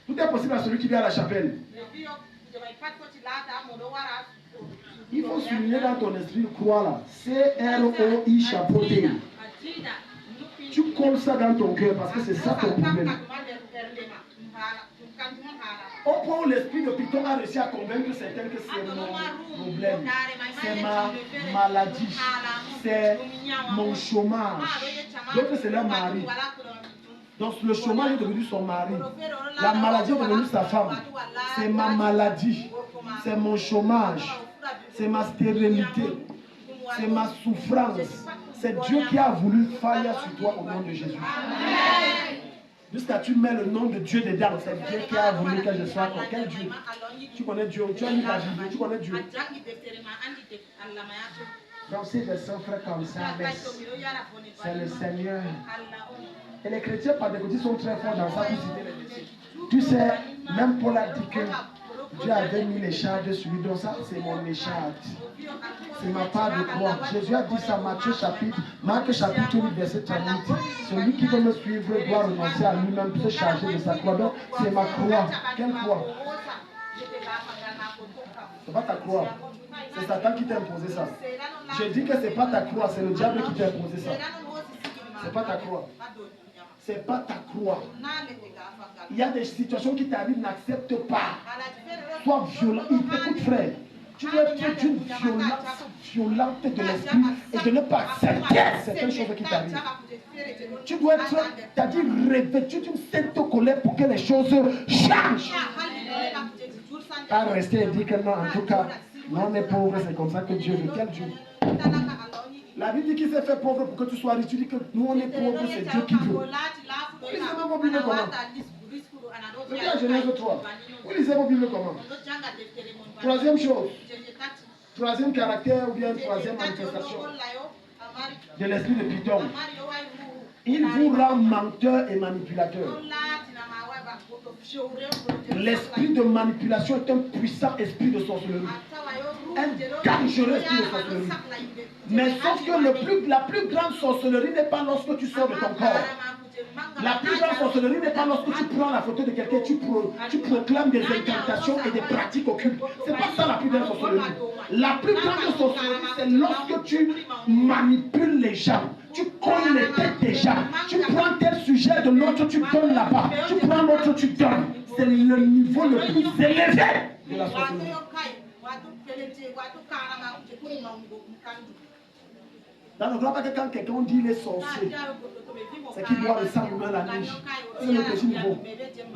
Tout est possible à celui qui vient à la chapelle. Il faut souligner dans ton esprit, crois là. C-R-O-I chapeauté. Tu colles ça dans ton cœur parce que c'est ça ton problème. Au point où l'esprit de Python a réussi à convaincre certains que c'est mon problème, c'est ma maladie, c'est mon chômage. D'autres c'est leur mari. Donc le chômage est devenu son mari. La maladie est devenue sa femme. C'est ma maladie. C'est mon chômage. C'est ma stérilité. C'est ma souffrance. C'est Dieu qui a voulu faillir sur toi au nom de Jésus. Jusqu'à tu mets le nom de Dieu dedans. C'est Dieu qui a voulu que je sois encore. Quel Dieu? Tu connais Dieu. Tu as lu la Bible. Tu connais Dieu. Donc si les sœurs frères comme ça, c'est le Seigneur. Et les chrétiens par des côtés sont très forts dans ça pour citer les versets. Tu sais, même Paul a dit que Dieu avait mis l'écharde sur lui. Donc ça, c'est mon écharde. C'est ma part de croix. Jésus a dit ça, Marc chapitre 8, verset 38. Celui qui veut me suivre doit renoncer à lui-même, se charger de sa croix. Donc c'est ma croix. Quelle croix? C'est pas ta croix. C'est Satan qui t'a imposé ça. Je dis que c'est pas ta croix, c'est le diable qui t'a imposé ça. C'est pas ta croix. C'est pas ta croix. Il y a des situations qui t'arrivent, n'accepte pas. Sois violent. Écoute frère, tu dois être d'une violente de l'esprit et de ne pas accepter certaines choses qui t'arrivent. Tu dois être, c'est-à-dire revêtu d'une sainte colère pour que les choses changent. Pas rester et dire que non, en tout cas, non, on est pauvre, c'est comme ça que Dieu veut. Quel Dieu? La Bible dit qu'il s'est fait pauvre pour que tu sois riche. Tu dis que nous on est pauvres, c'est Dieu qui veut. Vous lisez vos Bibles comment? Regardez Genèse 3. Vous lisez vos Bibles comment? Troisième chose. Troisième caractère ou bien troisième manifestation de l'esprit de Python. Il vous rend menteur et manipulateur. L'esprit de manipulation est un puissant esprit de sorcellerie. Un dangereux esprit de sorcellerie. Mais sauf que la plus grande sorcellerie n'est pas lorsque tu sors de ton corps. La plus grande sorcellerie n'est pas lorsque tu prends la photo de quelqu'un, tu proclames des incantations et des pratiques occultes. C'est pas ça la plus grande sorcellerie. La plus grande sorcellerie, c'est lorsque tu manipules les gens. Tu colles les têtes des gens. Tu prends tel sujet de l'autre, tu donnes là-bas. Tu prends l'autre, tu donnes. C'est le niveau le plus élevé de la sorcellerie. Dans le grand quand quelqu'un dit les sorciers, c'est qu'il doit le sang humain la neige. C'est le petit niveau.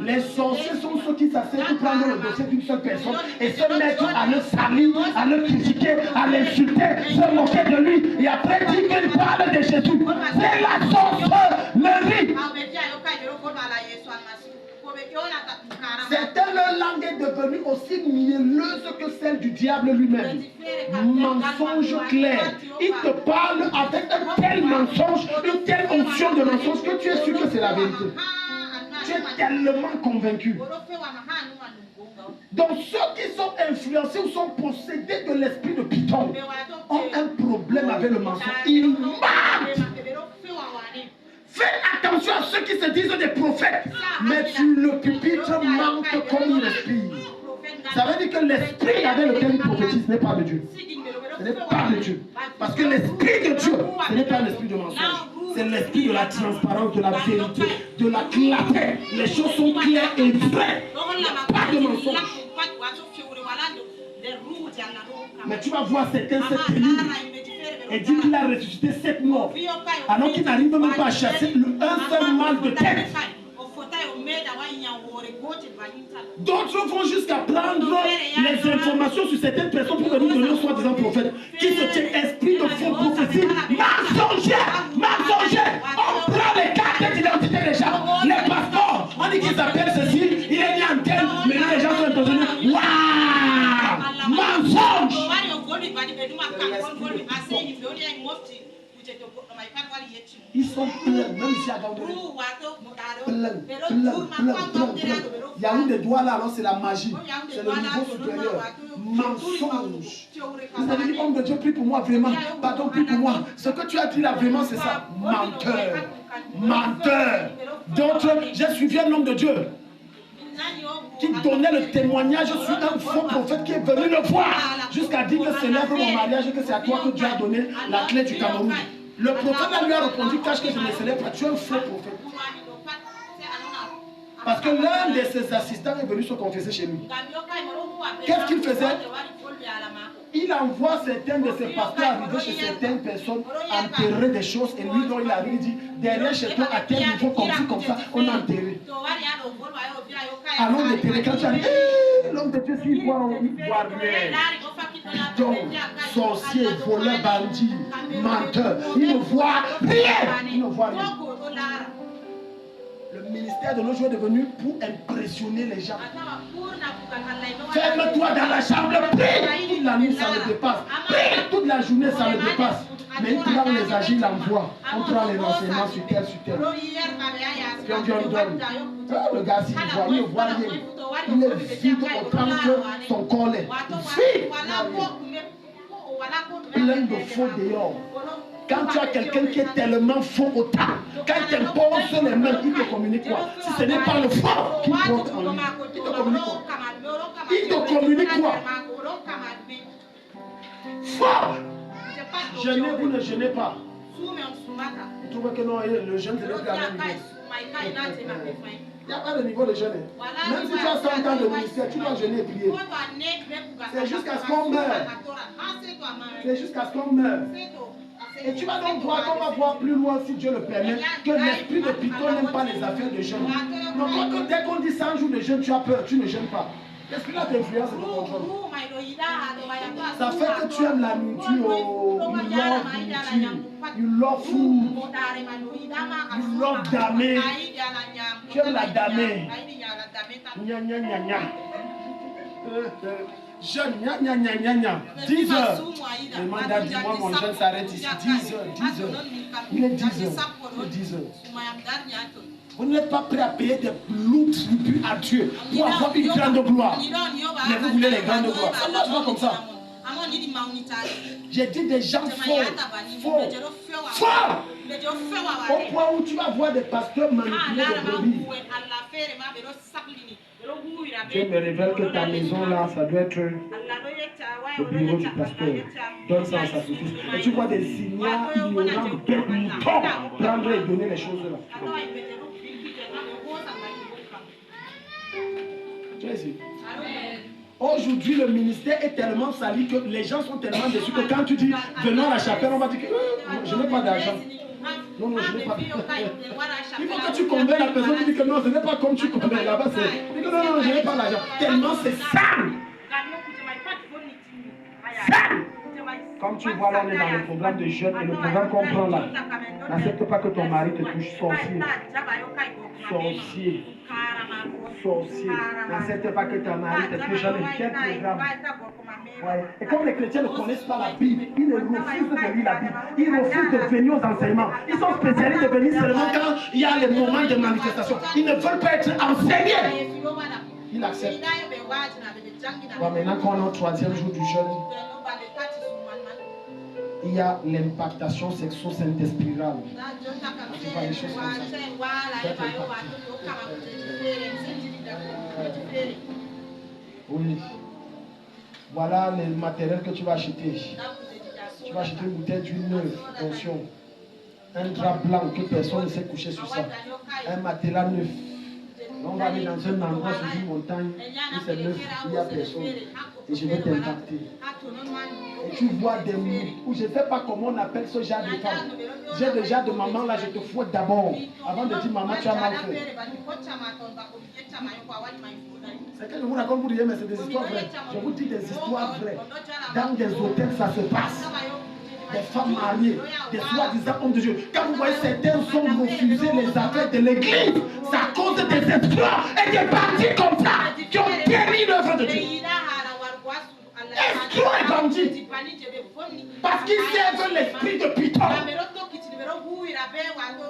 Les sorciers sont ceux qui s'asseyent pour prendre le dossier d'une seule personne et se mettre à le salir, à le critiquer, à l'insulter, se moquer de lui et après dire qu'il parle de Jésus. C'est la sorcellerie. Certaines leur langue est devenue aussi mielleuse que celle du diable lui-même. Mensonge clair. Il te parle avec un tel mensonge, une telle onction de mensonge que tu es sûr que c'est la vérité. Tu es tellement convaincu. Donc ceux qui sont influencés ou sont possédés de l'esprit de Python ont un problème avec le mensonge. Ils mentent. Fais attention à ceux qui se disent des prophètes, mais sur le pupitre manque comme il respire. Ça veut dire que l'esprit avec lequel il prophétise n'est pas de Dieu. Ce n'est pas de Dieu. Parce que l'esprit de Dieu, ce n'est pas l'esprit de mensonge. C'est l'esprit de la transparence, de la vérité, de la clarté. Les choses sont claires et vraies. Il n'y a pas de mensonge. Mais tu vas voir certains se tenir et dire qu'il a ressuscité 7 morts, alors qu'il n'arrive même pas à chasser un seul mal de tête. D'autres vont jusqu'à prendre les informations sur certaines personnes pour venir donner soi-disant prophète, qui se tient esprit de faux prophétie. Mensongère! On prend les cartes d'identité des gens, les passeports, on dit qu'ils s'appellent ceci, il est né en tel, mais les gens sont impressionnés. Waouh! Mensonge! Ils sont pleins, même ici à Gaoudou. Plein. Il y a eu des doigts là, alors c'est la magie. C'est le niveau supérieur. Mensonge. Vous avez dit, homme de Dieu, prie pour moi, vraiment. Pardon, prie pour moi. Ce que tu as dit là, vraiment, c'est ça. Menteur. D'autres, j'ai suivi un homme de Dieu qui donnait le témoignage sur un faux prophète qui est venu le voir jusqu'à dire que célèbre mon mariage et que c'est à toi que Dieu a donné la clé du Cameroun. Le prophète lui a répondu, cache que je ne célèbre pas, tu es un faux prophète. Parce que l'un de ses assistants est venu se confesser chez lui. Qu'est-ce qu'il faisait? Il envoie certains de ses pasteurs arriver chez certaines personnes, enterrer des choses, et lui, dont il arrive, il dit, derrière chez toi, à tel niveau, comme ça, on a enterré. Allons déterrer, quand tu as dit, l'homme de Dieu, s'il voit, il voit rien. Donc, sorcier, voleur, bandit, menteur, il ne voit rien. Il ne voit rien. Le ministère de nos jours est devenu pour impressionner les gens. Ferme-toi dans la chambre, prie. Toute la nuit, ça le dépasse. Prie toute la journée, ça le dépasse. Mais il prend les agis, il envoie. On prend les renseignements sur tel. Puis on dit, on donne. Le gars, s'il voit, il ne voit rien. Il est vide autant que son corps est. Vide. Plein de faux dehors. Quand tu as quelqu'un qui est tellement faux autant, quand il t'impose les mains, il te communique quoi? Si ce n'est pas le faux qui porte en lui, il te communique quoi? Il te communique quoi? Faux! Jeûnez, vous ne jeûnez pas. Vous trouvez que non, le jeûne, c'est le plus à même niveau. Il n'y a pas de niveau de jeûne. Même si tu as 100 ans de ministère, tu dois jeûner et prier. C'est jusqu'à ce qu'on meure. C'est jusqu'à ce qu'on meure. Et tu vas donc voir qu'on va voir plus loin, si Dieu le permet, que l'esprit de Python n'aime pas les affaires de jeûne. Donc dès qu'on dit 100 jours de jeûne, tu as peur, tu ne jeûnes pas. L'esprit là t'influence et te contrôle. Ça fait que tu aimes la nourriture, you love food, you love damé. Tu aimes la damé. Gna gna gna gna. Jeûne, gna gna gna gna. 10 heures. Le mandat dit, moi mon jeûne s'arrête ici. 10 heures. Il est 10 heures. Vous n'êtes pas prêt à payer des lourds tributs à Dieu pour avoir une grande gloire. Mais vous voulez les grandes gloires. Ça ne marche pas comme ça. J'ai dit des gens faux. Au point où tu vas voir des pasteurs manipuler des brebis. Dieu me révèle que ta maison là, ça doit être le bureau du pasteur. Donne ça à sa fils. Et tu vois des ignorants, des moutons prendre et donner les choses là. Tu es ici. Aujourd'hui, le ministère est tellement sali que les gens sont tellement déçus que quand tu dis venons à la chapelle, on va dire que je n'ai pas d'argent. Non, je n'ai pas d'argent. Il faut que tu convainques la personne qui dit que non, ce n'est pas comme tu convaincs là-bas. C'est que non, je n'ai pas d'argent. Tellement c'est sale. Comme tu vois, là, on est dans le programme de jeunes et le programme qu'on prend là. N'accepte pas que ton mari te touche, sorcier. sorcier. N'accepte pas que ta mari te touche avec quel programme. Ouais. Et comme les chrétiens ne connaissent pas la Bible, ils refusent de lire la Bible. Ils refusent de venir aux enseignements. Ils sont spécialisés de venir seulement quand il y a les moments de manifestation. Ils ne veulent pas être enseignés. Ils acceptent. Bon, maintenant qu'on est au 3e jour du jeûne, il y a l'impactation sexo-saint-espirale. Tu vois les choses comme ça. Oui. Voilà les matériels que tu vas acheter. Tu vas acheter une bouteille d'huile neuve, attention. Un drap blanc que personne ne sait coucher sur ça. Un matelas neuf. On va aller dans un endroit sur une montagne où c'est neuf, il n'y a personne. Et je vais t'impacter. Et tu vois des mots, je ne sais pas comment on appelle ce genre de femme. J'ai déjà de maman là, je te fouette d'abord. Avant de dire maman, tu as mal fait. C'est que je vous raconte, vous direz, mais c'est des histoires vraies. Je vous dis des histoires vraies. Dans des hôtels, ça se passe. Des femmes mariées, des soi-disant hommes de Dieu. Quand vous voyez certains hommes refuser les affaires de l'église, c'est à cause des escrocs et des partis comme ça qui ont péri l'œuvre de Dieu. Escrocs et bandits. Parce qu'ils servent l'esprit de Python.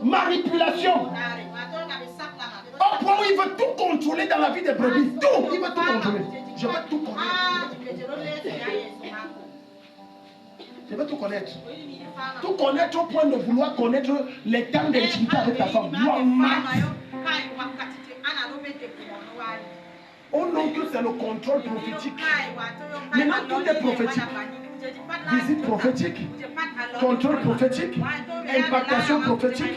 Manipulation. Au point où il veut tout contrôler dans la vie des brebis. Tout. Il veut tout contrôler. Je veux tout connaître. Je veux tout connaître. Tout connaître au point de vouloir connaître les temps d'intimité avec ta femme. On nom que c'est le contrôle prophétique. Maintenant, tout est prophétique. Visite prophétique, contrôle prophétique, impactation prophétique,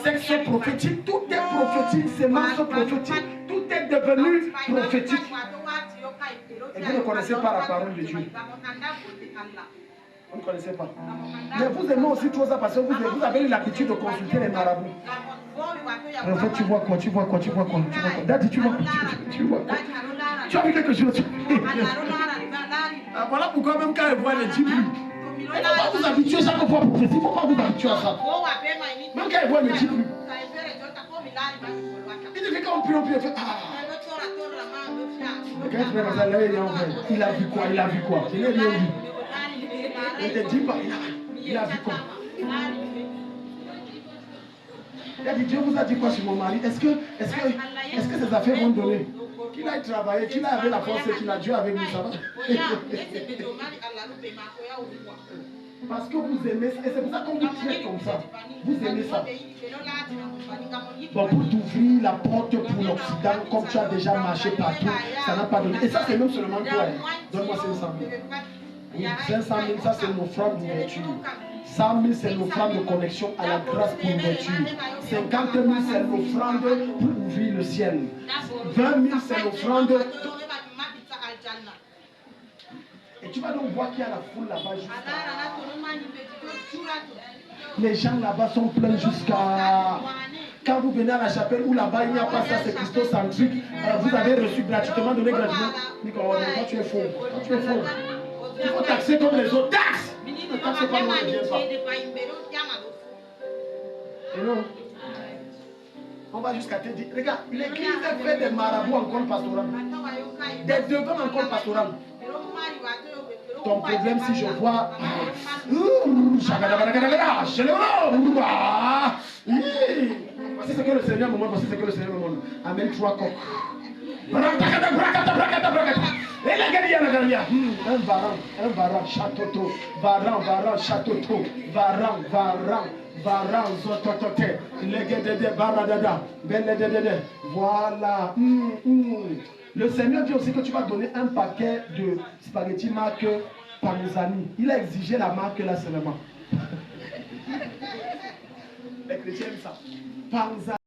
sexe prophétique, tout est prophétique, sémence prophétique, tout est devenu prophétique. Et vous ne connaissez pas la parole de Dieu. Vous ne connaissez pas. Mais vous aimez aussi tout ça parce que vous avez eu l'habitude de consulter les marabouts. Enfin, tu vois quoi, tu vois quoi, tu vois quoi, tu vois quoi. Daddy, tu vois quoi, tu vois quoi. Tu as vu quelque chose. Voilà pourquoi même quand elle voit les 10 plus, elle ne va pas vous habituer chaque fois pour prophétie. Il ne faut pas vous habituer à ça. Même quand elle voit les 10 plus. Il dit qu'on prie, on fait il a vu quoi, il a vu quoi. Je n'ai rien vu. Il ne te dit pas, il a vu quoi. Il a dit, Dieu vous a dit quoi sur mon mari? Est-ce que ces affaires vont donner? Qu'il aille travailler, qu'il aille avec la force et qu'il a Dieu avec nous, ça va? Parce que vous aimez ça, et c'est pour ça qu'on vous traite comme ça. Vous aimez ça. Donc pour t'ouvrir la porte pour l'Occident, comme tu as déjà marché partout, ça n'a pas donné. Et ça c'est même seulement toi. Donne-moi 500 000. Oui, 500 000, ça c'est une offrande d'ouverture. 100 000, c'est l'offrande de connexion à la grâce pour l'ouverture. 50 000, c'est l'offrande pour ouvrir le ciel. 20 000, c'est l'offrande. Et tu vas donc voir qu'il y a la foule là-bas jusqu'à... Les gens là-bas sont pleins jusqu'à... Quand vous venez à la chapelle où là-bas il n'y a pas ça, c'est christocentrique, vous avez reçu gratuitement, donné gratuitement. Nicolas, toi tu es faux. Toi, tu es faux. Il faut taxer comme les autres. Taxe! Ne taxe pas, non, ne viens pas. Et non. On va jusqu'à te dire, regarde, l'église fait des marabouts en compte pastoral. Des devants en compte pastoral. Ton problème, si je vois... Voici ce que le Seigneur me montre, voici ce que le Seigneur me montre. Amène 3 coques. Un varan, château, varan, château, varan, zototote, legedede, baradada, beledede. Voilà. Le Seigneur dit aussi que tu vas donner un paquet de spaghettis marque Panzani. Il a exigé la marque là seulement. Les chrétiens aiment ça. Panzani.